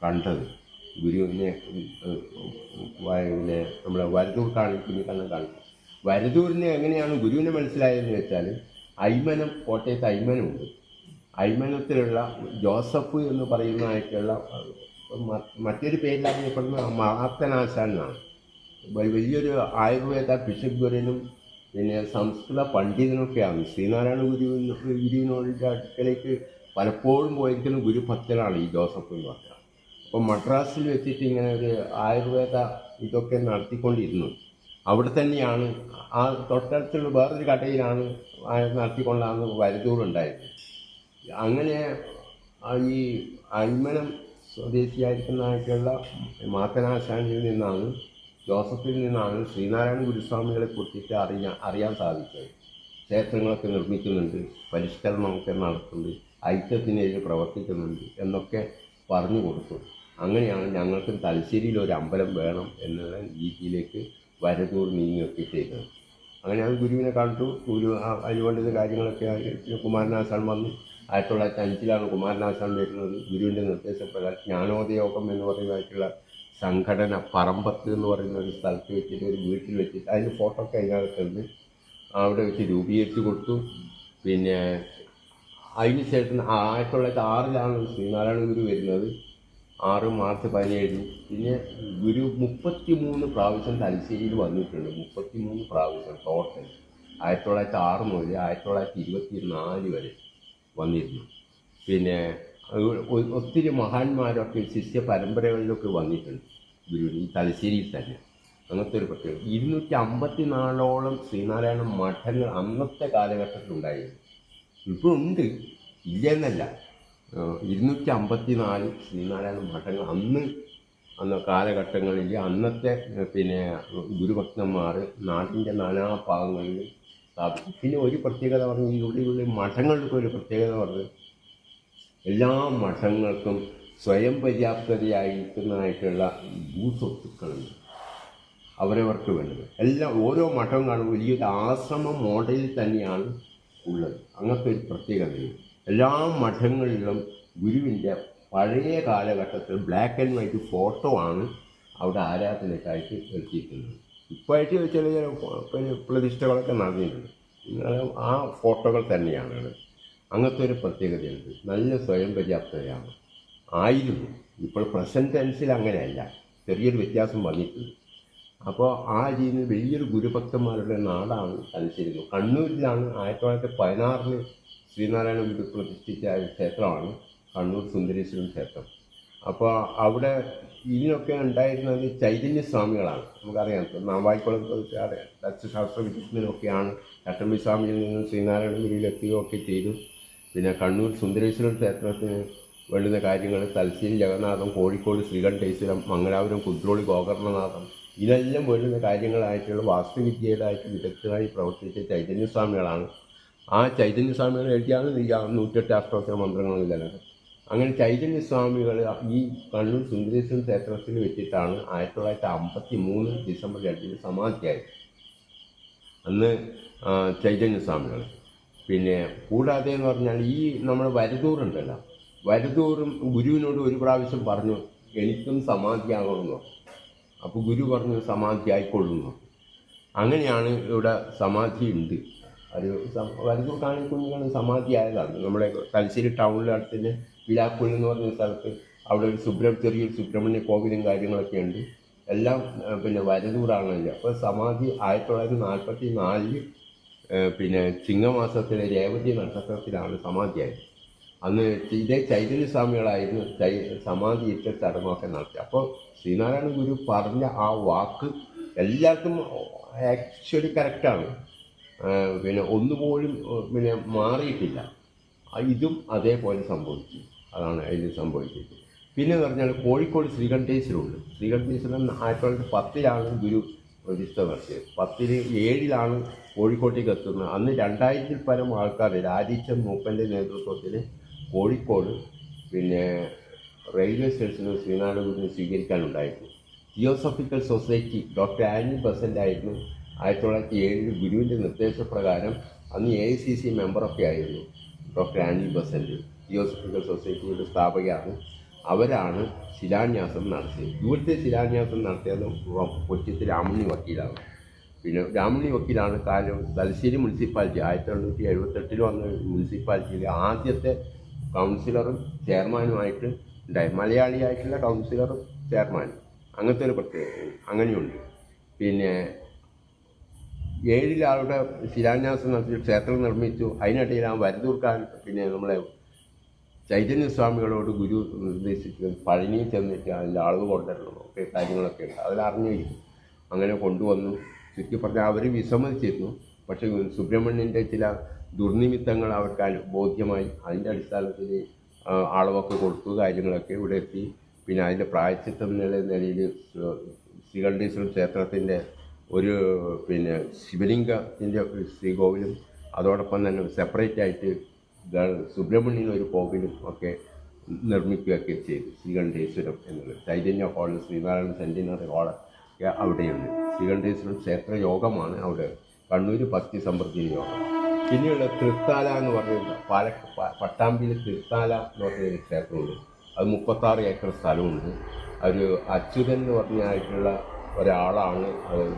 കണ്ടത് ഗുരുവിനെ. പിന്നെ നമ്മുടെ വരദൂർ കുഞ്ഞിക്കണ്ണൻ കാണിച്ചത്. വരദൂരിനെ എങ്ങനെയാണ് ഗുരുവിനെ മനസ്സിലായതെന്ന് വെച്ചാൽ അയ്മനം, കോട്ടയത്ത് അയ്മനമുണ്ട്. അയ്മനത്തിലുള്ള ജോസഫ് എന്ന് പറയുന്നതായിട്ടുള്ള മറ്റൊരു പേരിൽ അറിയപ്പെടുന്ന മാത്തനാശാനാണ്. വലിയൊരു ആയുർവേദ ബിഷപ്വരനും പിന്നെ സംസ്കൃത പണ്ഡിതനൊക്കെയാണ്. ശ്രീനാരായണ ഗുരുവിനോട് അടുക്കലേക്ക് പലപ്പോഴും പോയിരിക്കുന്ന ഗുരുഭക്തനാണ് ഈ ജോസഫ് എന്ന് പറഞ്ഞാൽ. അപ്പോൾ മദ്രാസിൽ വെച്ചിട്ട് ഇങ്ങനെ ഒരു ആയുർവേദ ഇതൊക്കെ നടത്തിക്കൊണ്ടിരുന്നു. അവിടെ തന്നെയാണ് ആ തൊട്ടടുത്തുള്ള വേറൊരു കടയിലാണ് നടത്തിക്കൊണ്ടാണ് വരദൂർ ഉണ്ടായിരുന്നത്. അങ്ങനെ ഈ അയ്മനം സ്വദേശിയായിരിക്കുന്നതായിട്ടുള്ള മാത്തനാശാനിൽ നിന്നാണ്, ജോസഫിൽ നിന്നാണ് ശ്രീനാരായണ ഗുരുസ്വാമികളെ കുറിച്ചിട്ട് അറിയാൻ സാധിച്ചത്. ക്ഷേത്രങ്ങളൊക്കെ നിർമ്മിക്കുന്നുണ്ട്, പരിഷ്കരണമൊക്കെ നടത്തുന്നുണ്ട്, ഐക്യത്തിനെതിരെ പ്രവർത്തിക്കുന്നുണ്ട് എന്നൊക്കെ പറഞ്ഞു കൊടുത്തു. അങ്ങനെയാണ് ഞങ്ങൾക്ക് തലശ്ശേരിയിൽ ഒരു അമ്പലം വേണം എന്നുള്ള രീതിയിലേക്ക് വരദൂർ നീങ്ങിയൊക്കെ ചെയ്തത്. അങ്ങനെ അത് ഗുരുവിനെ കണ്ടു. ഗുരു അതിനുവേണ്ടത് കാര്യങ്ങളൊക്കെ കുമാരനാശാൻ വന്നു. 1905 കുമാരനാശാൻ വരുന്നത്. ഗുരുവിൻ്റെ നിർദ്ദേശപ്രകാരം ജ്ഞാനോദയോഗം എന്ന് പറയുന്നതായിട്ടുള്ള സംഘടന പറമ്പത്ത് എന്ന് പറയുന്ന ഒരു സ്ഥലത്ത് വെച്ചിട്ട് ഒരു വീട്ടിൽ വെച്ചിട്ട് അതിൻ്റെ ഫോട്ടോ ഒക്കെ അതിനകത്തുണ്ട്. അവിടെ വെച്ച് രൂപീകരിച്ച് കൊടുത്തു. പിന്നെ അതിന് ശേഷം 1906 ശ്രീനാരായണ ഗുരു വരുന്നത്. 6 മാർച്ച് 17. പിന്നെ ഗുരു 33 പ്രാവശ്യം തലശ്ശേരിയിൽ വന്നിട്ടുണ്ട്. 33 പ്രാവശ്യം ടോട്ടൽ. 1906 മുതൽ 1924 വരെ വന്നിരുന്നു. പിന്നെ ഒത്തിരി മഹാന്മാരൊക്കെ ശിഷ്യ പരമ്പരകളിലൊക്കെ വന്നിട്ടുണ്ട് ഗുരുവിന് ഈ തലശ്ശേരിയിൽ തന്നെ. അങ്ങനത്തെ ഒരു പ്രത്യേകത. 254ഓളം ശ്രീനാരായണ മഠങ്ങൾ അന്നത്തെ കാലഘട്ടത്തിലുണ്ടായിരുന്നു. ഇപ്പോൾ ഉണ്ട്, ഇല്ലെന്നല്ല. 254 ശ്രീനാരായണ മഠങ്ങൾ അന്ന് കാലഘട്ടങ്ങളിൽ അന്നത്തെ പിന്നെ ഗുരുഭക്തന്മാർ നാട്ടിൻ്റെ നാനാഭാഗങ്ങളിൽ സ്ഥാപിച്ചു. പിന്നെ ഒരു പ്രത്യേകത പറഞ്ഞു, ഇവിടെയുള്ള മഠങ്ങൾക്ക് ഒരു പ്രത്യേകത പറഞ്ഞു, എല്ലാ മഠങ്ങൾക്കും സ്വയം പര്യാപ്തതയായിരിക്കുന്നതായിട്ടുള്ള ഭൂസ്വത്തുക്കളുണ്ട് അവരവർക്ക് വേണ്ടത്. ഓരോ മഠം കാണുമ്പോൾ വലിയൊരു ആശ്രമ മോഡലിൽ തന്നെയാണ് ഉള്ളത്. അങ്ങനത്തെ ഒരു പ്രത്യേകതയുണ്ട്. എല്ലാ മഠങ്ങളിലും ഗുരുവിൻ്റെ പഴയ കാലഘട്ടത്തിൽ ബ്ലാക്ക് ആൻഡ് വൈറ്റ് ഫോട്ടോ ആണ് അവിടെ ആരാധനയ്ക്കായിട്ട് എത്തിയിരിക്കുന്നത്. ഇപ്പോഴായിട്ട് ചില പ്രതിഷ്ഠകളൊക്കെ നടന്നിട്ടുണ്ട്. ആ ഫോട്ടോകൾ തന്നെയാണ്. അങ്ങനത്തെ ഒരു പ്രത്യേകതയുണ്ട്. നല്ല സ്വയം പര്യാപ്തതയാണ് ആയിരുന്നു. ഇപ്പോൾ പ്രസൻറ്റ് ടെൻസിൽ അങ്ങനെയല്ല, ചെറിയൊരു വ്യത്യാസം വന്നിട്ടുണ്ട്. അപ്പോൾ ആ രീതിയിൽ വലിയൊരു ഗുരുഭക്തന്മാരുടെ നാടാണ് തലശ്ശേരി. കണ്ണൂരിലാണ് 1916 ശ്രീനാരായണ ഗുരു പ്രതിഷ്ഠിച്ച ക്ഷേത്രമാണ് കണ്ണൂർ സുന്ദരേശ്വരം ക്ഷേത്രം. അപ്പോൾ അവിടെ ഇതിനൊക്കെ ഉണ്ടായിരുന്നത് ചൈതന്യസ്വാമികളാണ്. നമുക്കറിയാം, നാവായിക്കുളം തത്വശാസ്ത്ര വിജ്ഞാനമൊക്കെയാണ് ചട്ടമ്പി സ്വാമിയിൽ നിന്ന് ശ്രീനാരായണ ഗുരുവിലെത്തുകയൊക്കെ ചെയ്തു. പിന്നെ കണ്ണൂർ സുന്ദരേശ്വരം ക്ഷേത്രത്തിന് വേണ്ടുന്ന കാര്യങ്ങൾ തലശ്ശേരി ജഗന്നാഥം, കോഴിക്കോട് ശ്രീകണ്ഠേശ്വരം, മംഗലാപുരം കുദ്രോളി ഗോകർണനാഥം, ഇതെല്ലാം വേണ്ടുന്ന കാര്യങ്ങളായിട്ടുള്ള വാസ്തുവിദ്യയിലായിട്ട് വിദഗ്ധമായി പ്രവർത്തിച്ച ചൈതന്യസ്വാമികളാണ്. ആ ചൈതന്യസ്വാമികൾ എഴുതിയാണ് ഈ 108 അഷ്ടോത്തര മന്ത്രങ്ങളിലെല്ലാം. അങ്ങനെ ചൈതന്യസ്വാമികൾ ഈ കണ്ണൂർ സുന്ദരേശ്വരം ക്ഷേത്രത്തിൽ വെച്ചിട്ടാണ് 1953 ഡിസംബർ 2 സമാധിയായത്. അന്ന് ചൈതന്യസ്വാമികൾ. പിന്നെ കൂടാതെ എന്ന് പറഞ്ഞാൽ ഈ നമ്മുടെ വരദൂറുണ്ടല്ലോ, വരദൂറും ഗുരുവിനോട് ഒരു പ്രാവശ്യം പറഞ്ഞു എനിക്കും സമാധിയാകണമെന്നോ. അപ്പോൾ ഗുരു പറഞ്ഞു സമാധി ആയിക്കൊള്ളുന്നു. അങ്ങനെയാണ് ഇവിടെ സമാധി ഉണ്ട്. ഒരു വരദൂർ കാണിക്കുഞ്ഞാണ് സമാധി ആയതാണ്. നമ്മുടെ തലശ്ശേരി ടൗണിലെ അടുത്തന്നെ വിലാക്കുഴി എന്ന് പറഞ്ഞ സ്ഥലത്ത് അവിടെ ഒരു ചെറിയൊരു സുബ്രഹ്മണ്യ കോവിലും കാര്യങ്ങളൊക്കെ ഉണ്ട്. എല്ലാം പിന്നെ വരദൂറാണല്ലോ. അപ്പോൾ സമാധി 1944 പിന്നെ ചിങ്ങമാസത്തിലെ രേവതി നക്ഷത്രത്തിലാണ് സമാധിയായത്. അന്ന് ഇതേ ചൈതന്യസ്വാമികളായിരുന്നു സമാധി ഇട്ട ചടങ്ങൊക്കെ നടത്തി. അപ്പോൾ ശ്രീനാരായണ ഗുരു പറഞ്ഞ ആ വാക്ക് എല്ലാവർക്കും ആക്ച്വലി കറക്റ്റാണ്. പിന്നെ ഒന്നുപോലും പിന്നെ മാറിയിട്ടില്ല. ഇതും അതേപോലെ സംഭവിച്ചു. അതാണ് അതിൽ സംഭവിച്ചത്. പിന്നെ എന്ന് പറഞ്ഞാൽ കോഴിക്കോട് ശ്രീകണ്ഠേശ്വരമുണ്ട്. ശ്രീകണ്ഠേശ്വരം 1910 ഗുരു പ്രതിഷ്ഠ നടത്തിയത്. 1907 കോഴിക്കോട്ടേക്ക് എത്തുന്നത്. അന്ന് 2000 പരം ആൾക്കാർ രാജീച്ചൻ മൂപ്പൻ്റെ നേതൃത്വത്തിൽ കോഴിക്കോട് പിന്നെ റെയിൽവേ സ്റ്റേഷനിൽ ശ്രീനാരായണ ഗുരുവിനെ സ്വീകരിക്കാനുണ്ടായിരുന്നു. Theosophical society doctor Annie Besant ആയിരുന്നു 1907 ഗുരുവിൻ്റെ നിർദ്ദേശപ്രകാരം. അന്ന് AICC മെമ്പറൊക്കെ ആയിരുന്നു ഡോക്ടർ ആനി ബസൻ്റ്. തിയോസഫിക്കൽ സൊസൈറ്റിയുടെ സ്ഥാപകയാണ്. അവരാണ് ശിലാന്യാസം നടത്തിയത്. ഇവിടുത്തെ ശിലാന്യാസം നടത്തിയത് കൊച്ചിത്തെ രാമണ്ണി വക്കീലാണ്. പിന്നെ രാമണ്ണി വക്കീലാണ് തലശ്ശേരി മുനിസിപ്പാലിറ്റി 1978 വന്ന മുനിസിപ്പാലിറ്റിയിലെ ആദ്യത്തെ കൗൺസിലറും ചെയർമാനുമായിട്ട് ഉണ്ടായി. മലയാളിയായിട്ടുള്ള കൗൺസിലറും ചെയർമാനും. അങ്ങനത്തെ ഒരു പ്രത്യേകത അങ്ങനെയുണ്ട്. പിന്നെ 7 ആളുടെ ശിലാന്യാസം നടത്തി ക്ഷേത്രം നിർമ്മിച്ചു. അതിനിടയിൽ ആ വരദൂർക്കാൻ പിന്നെ നമ്മളെ ചൈതന്യസ്വാമികളോട് ഗുരു നിർദ്ദേശിച്ചത് പഴനിയിൽ ചെന്നിട്ട് അതിൻ്റെ അളവ് കൊണ്ടുവരണം ഒക്കെ കാര്യങ്ങളൊക്കെ ഉണ്ട്. അതിലറിഞ്ഞിരിക്കും. അങ്ങനെ കൊണ്ടുവന്നു. ചുരുക്കി പറഞ്ഞാൽ അവർ വിസമ്മതിച്ചിരുന്നു. പക്ഷേ സുബ്രഹ്മണ്യൻ്റെ ചില ദുർനിമിത്തങ്ങൾ അവർക്ക് ബോധ്യമായി. അതിൻ്റെ അടിസ്ഥാനത്തിൽ അളവൊക്കെ കൊടുത്തു. കാര്യങ്ങളൊക്കെ ഇവിടെ എത്തി. പിന്നെ അതിൻ്റെ പ്രായശ്ചിത്തം എന്നുള്ള നിലയിൽ ശ്രീകണ്ഠേശ്വരം ക്ഷേത്രത്തിൻ്റെ ഒരു പിന്നെ ശിവലിംഗത്തിൻ്റെ ശ്രീകോവിലും അതോടൊപ്പം തന്നെ സെപ്പറേറ്റ് ആയിട്ട് സുബ്രഹ്മണ്യൻ ഒരു കോവിലും ഒക്കെ നിർമ്മിക്കുകയൊക്കെ ചെയ്തു. ശ്രീകണ്ഠേശ്വരം എന്നുള്ളത് Chaitanya hall, Sree Narayana centenary hall അവിടെയുണ്ട്. ശ്രീകണ്ഠേശ്വരം ക്ഷേത്ര യോഗമാണ് അവിടെ. കണ്ണൂർ ഭക്തി സമൃദ്ധി യോഗം. പിന്നെയുള്ള തൃത്താല എന്ന് പറയുന്നത് പട്ടാമ്പിയിൽ തൃത്താല എന്ന് പറഞ്ഞൊരു ക്ഷേത്രമുണ്ട്. അത് 36 ഏക്കർ സ്ഥലമുണ്ട്. ഒരു അച്യുതൻ എന്ന് പറഞ്ഞായിട്ടുള്ള ഒരാളാണ്,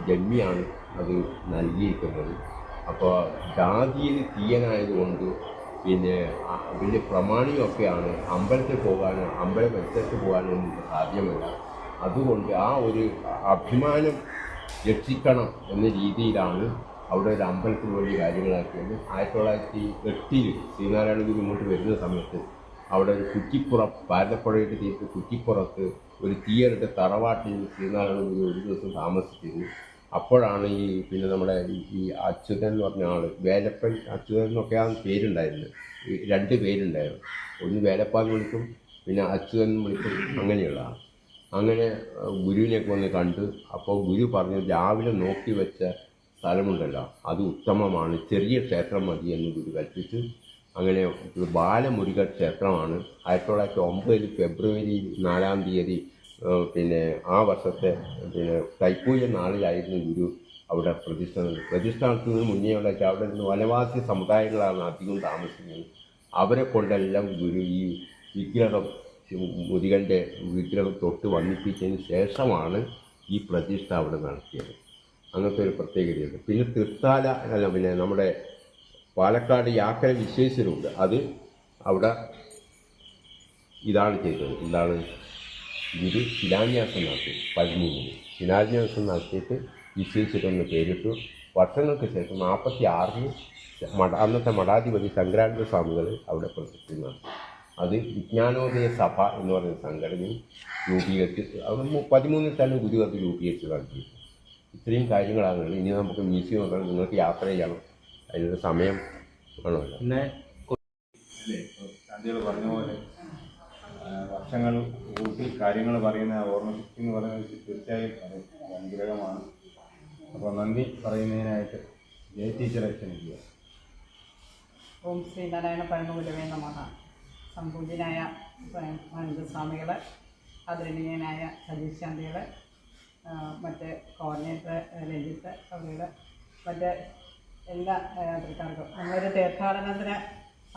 ജന്മിയാണ് അത് നൽകിയിരിക്കുന്നത്. അപ്പോൾ ജാതിയിൽ തീയനായതുകൊണ്ട് പിന്നെ വലിയ പ്രമാണിയൊക്കെയാണ്. അമ്പലത്തിൽ പോകാനോ അമ്പല പരിസരത്ത് പോകാനോ ഒന്നും സാധ്യമല്ല. അതുകൊണ്ട് ആ ഒരു അഭിമാനം രക്ഷിക്കണം എന്ന രീതിയിലാണ് അവിടെ ഒരു അമ്പലത്തിന് വേണ്ടി കാര്യങ്ങളാക്കിയത്. 1908 ശ്രീനാരായണ ഗുരു ഇങ്ങോട്ട് വരുന്ന സമയത്ത് അവിടെ ഒരു കുറ്റിപ്പുറം, ഭാരതപ്പുഴയുടെ തീർത്ത് കുറ്റിപ്പുറത്ത് ഒരു തീയറുടെ തറവാട്ടിൽ ശ്രീനാരായണ ഗുരു ഒരു ദിവസം താമസിച്ചിരുന്നു. അപ്പോഴാണ് ഈ പിന്നെ നമ്മുടെ ഈ അച്യുതൻ എന്ന് പറഞ്ഞ ആൾ, വേലപ്പൻ അച്യുതൻ എന്നൊക്കെ ആ പേരുണ്ടായിരുന്നു. 2 പേരുണ്ടായിരുന്നു. ഒന്ന് വേലപ്പാന്ന് വിളിക്കും, പിന്നെ അച്യുതൻ എന്ന് വിളിക്കും. അങ്ങനെയുള്ളതാണ്. അങ്ങനെ ഗുരുവിനെയൊക്കെ വന്ന് കണ്ട്. അപ്പോൾ ഗുരു പറഞ്ഞു രാവിലെ നോക്കി വെച്ച സ്ഥലമുണ്ടല്ലോ അത് ഉത്തമമാണ്, ചെറിയ ക്ഷേത്രം മതി എന്ന് ഗുരു കൽപ്പിച്ചു. അങ്ങനെ ബാലമുരുക ക്ഷേത്രമാണ് 1909 ഫെബ്രുവരി 4 പിന്നെ ആ വർഷത്തെ പിന്നെ തൈപ്പൂയ നാളിലായിരുന്നു ഗുരു അവിടെ പ്രതിഷ്ഠ നടത്തുന്നതിന് മുന്നേ ഉള്ള അവിടെ നിന്ന് വനവാസി സമുദായങ്ങളാണ് അധികം താമസിക്കുന്നത്. അവരെ കൊണ്ടെല്ലാം ഗുരു ഈ വിഗ്രഹം, മുരുകൻ്റെ വിഗ്രഹം തൊട്ട് വന്നിപ്പിച്ചതിന് ശേഷമാണ് ഈ പ്രതിഷ്ഠ അവിടെ നടത്തിയത്. അങ്ങനത്തെ ഒരു പ്രത്യേകതയുണ്ട്. പിന്നെ തൃത്താല അല്ല, പിന്നെ നമ്മുടെ പാലക്കാട് യാക്കര വിശ്വേശ്വരമുണ്ട്. അത് അവിടെ ഇതാണ് ചെയ്തത്. എന്താണ് ഗുരു ശിലാന്യാസം നടത്തി. 13 ശിലാന്യാസം നടത്തിയിട്ട് വിശ്വേശ്വരം എന്ന് പേരിട്ടു. വർഷങ്ങൾക്ക് ശേഷം 46 അന്നത്തെ മഠാധിപതി ശങ്കരാനന്ദ സ്വാമികൾ അവിടെ പ്രതിഷ്ഠ നടത്തി. അത് വിജ്ഞാനോദയ സഭ എന്ന് പറയുന്ന സംഘടനയും രൂപീകരിച്ച് അത് 13 തന്നെ ഗുരു അത് രൂപീകരിച്ച് നടത്തി. ഇത്രയും കാര്യങ്ങളാണ്. ഇനി നമുക്ക് മ്യൂസിയം നോക്കണം. നിങ്ങൾക്ക് യാത്ര ചെയ്യണം. അതിനൊരു സമയം ആണല്ലോ. പിന്നെ ശാന്തികൾ പറഞ്ഞ പോലെ വർഷങ്ങൾ കൂട്ടി കാര്യങ്ങൾ പറയുന്ന ഓർമ്മശക്തി എന്ന് പറയുന്നത് തീർച്ചയായും അനുഗ്രഹമാണ്. അപ്പോൾ നന്ദി പറയുന്നതിനായിട്ട് ജയ ടീച്ചറെ ക്ഷണിക്കുക. ഓം ശ്രീനാരായണ പരമഗുരുവേ നമഃ. സംപൂജ്യനായ സ്വാമികൾ, ആദരണീയനായ സതീഷ് ശാന്തികൾ, മറ്റ് കോർഡിനേറ്റർ രഞ്ജിത്ത് അവരുടെ മറ്റ് എല്ലാ യാത്രക്കാർക്കും നമ്മളൊരു തീർത്ഥാടനത്തിന്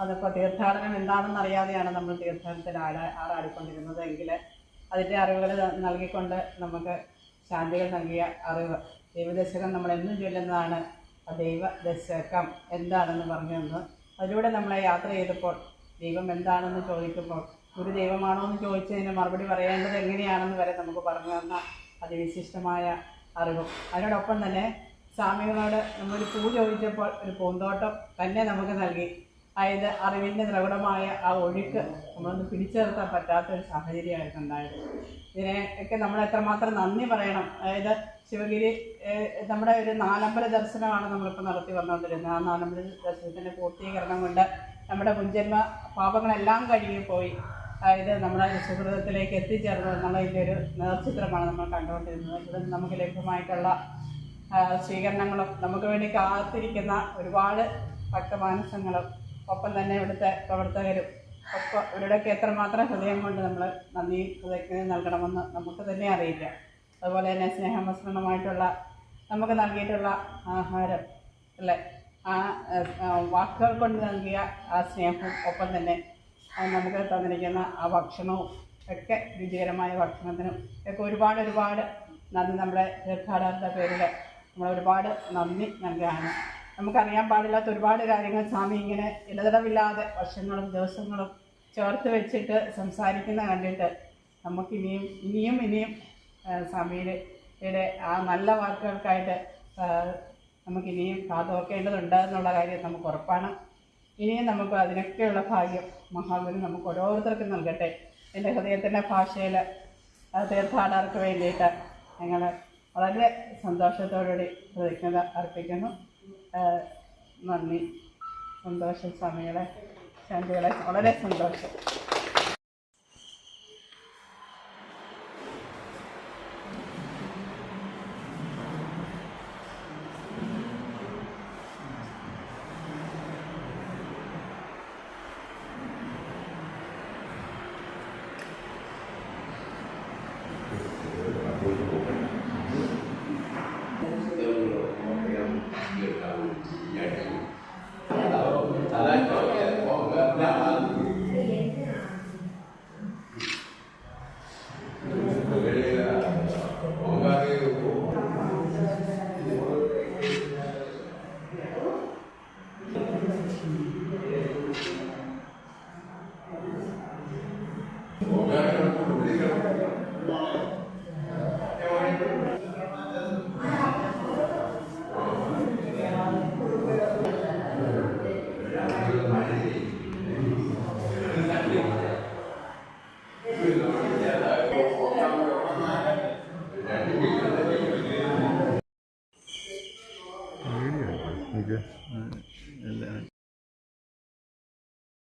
അതിപ്പോൾ തീർത്ഥാടനം എന്താണെന്ന് അറിയാതെയാണ് നമ്മൾ തീർത്ഥാടനത്തിൽ ആറാടിക്കൊണ്ടിരുന്നത് എങ്കിൽ അതിൻ്റെ അറിവുകൾ നൽകിക്കൊണ്ട് നമുക്ക് ശാന്തികൾ നൽകിയ അറിവ് ദൈവദശകം നമ്മളെന്നും ചൊല്ലുന്നതാണ്. ആ ദൈവദശകം എന്താണെന്ന് പറഞ്ഞു തന്നു. അതിലൂടെ നമ്മളെ യാത്ര ചെയ്തപ്പോൾ ദൈവം എന്താണെന്ന് ചോദിക്കുമ്പോൾ ഒരു ദൈവമാണോ എന്ന് ചോദിച്ചതിന് മറുപടി പറയേണ്ടത് എങ്ങനെയാണെന്ന് വരെ നമുക്ക് പറഞ്ഞു തന്ന അതിവിശിഷ്ടമായ അറിവും അതിനോടൊപ്പം തന്നെ സ്വാമികളോട് നമ്മളൊരു പൂ ചോദിച്ചപ്പോൾ ഒരു പൂന്തോട്ടം തന്നെ നമുക്ക് നൽകി. അതായത് അറിവിൻ്റെ ദ്രവിഡമായ ആ ഒഴുക്ക് നമ്മളൊന്ന് പിടിച്ചു നിർത്താൻ പറ്റാത്തൊരു സാഹചര്യമായിരുന്നു ഉണ്ടായത്. ഇതിനെയൊക്കെ നമ്മൾ എത്രമാത്രം നന്ദി പറയണം. അതായത് ശിവഗിരി നമ്മുടെ ഒരു 4 അമ്പല ദർശനമാണ് നമ്മളിപ്പോൾ നടത്തി വന്നുകൊണ്ടിരുന്നത്. ആ 4 അമ്പല ദർശനത്തിൻ്റെ പൂർത്തീകരണം കൊണ്ട് നമ്മുടെ മുൻജന്മ പാപങ്ങളെല്ലാം കഴുകിപ്പോയി. അതായത് നമ്മുടെ സുഹൃതത്തിലേക്ക് എത്തിച്ചേർന്നു എന്നുള്ളതിൻ്റെ ഒരു നേർചിത്രമാണ് നമ്മൾ കണ്ടുകൊണ്ടിരുന്നത്. ഇവിടെ നമുക്ക് ലഭ്യമായിട്ടുള്ള സ്വീകരണങ്ങളും നമുക്ക് വേണ്ടി കാത്തിരിക്കുന്ന ഒരുപാട് ഭക്തമാനസങ്ങളും ഒപ്പം തന്നെ ഇവിടുത്തെ പ്രവർത്തകരും ഒപ്പം ഇവരുടെയൊക്കെ എത്രമാത്രം ഹൃദയം കൊണ്ട് നമ്മൾ നന്ദി ഹൃദയത്തിന് നൽകണമെന്ന് നമുക്ക് തന്നെ അറിയില്ല. അതുപോലെ തന്നെ സ്നേഹമസൃണമായിട്ടുള്ള നമുക്ക് നൽകിയിട്ടുള്ള ആഹാരം അല്ലേ, ആ വാക്കുകൾ കൊണ്ട് നൽകിയ ആ സ്നേഹവും ഒപ്പം തന്നെ നമുക്ക് തന്നിരിക്കുന്ന ആ ഭക്ഷണവും ഒക്കെ രുചികരമായ ഭക്ഷണത്തിനും ഒക്കെ ഒരുപാട് നന്ദി. നമ്മുടെ തീർത്ഥാടനത്തിൻ്റെ പേരിൽ നമ്മൾ ഒരുപാട് നന്ദി നൽകുകയാണ്. നമുക്കറിയാൻ പാടില്ലാത്ത ഒരുപാട് കാര്യങ്ങൾ സ്വാമി ഇങ്ങനെ ഇടതടവില്ലാതെ വർഷങ്ങളും ദിവസങ്ങളും ചേർത്ത് വെച്ചിട്ട് സംസാരിക്കുന്ന കണ്ടിട്ട് നമുക്ക് ഇനിയും സ്വാമിയുടെ ആ നല്ല വാക്കുകൾക്കായിട്ട് നമുക്കിനിയും കാതോർക്കേണ്ടതുണ്ട് എന്നുള്ള കാര്യം നമുക്ക് ഉറപ്പാണ്. ഇനിയും നമുക്ക് അതിനൊക്കെയുള്ള ഭാഗ്യം മഹാഗുരു നമുക്ക് ഓരോരുത്തർക്കും നൽകട്ടെ. എൻ്റെ ഹൃദയത്തിൻ്റെ ഭാഷയിൽ തീർത്ഥാടകർക്ക് വേണ്ടിയിട്ട് ഞങ്ങൾ വളരെ സന്തോഷത്തോടുകൂടി കൃതജ്ഞത അർപ്പിക്കുന്നു. നന്ദി. സന്തോഷം സ്വാമികളെ, ശാന്തികളെ, വളരെ സന്തോഷം.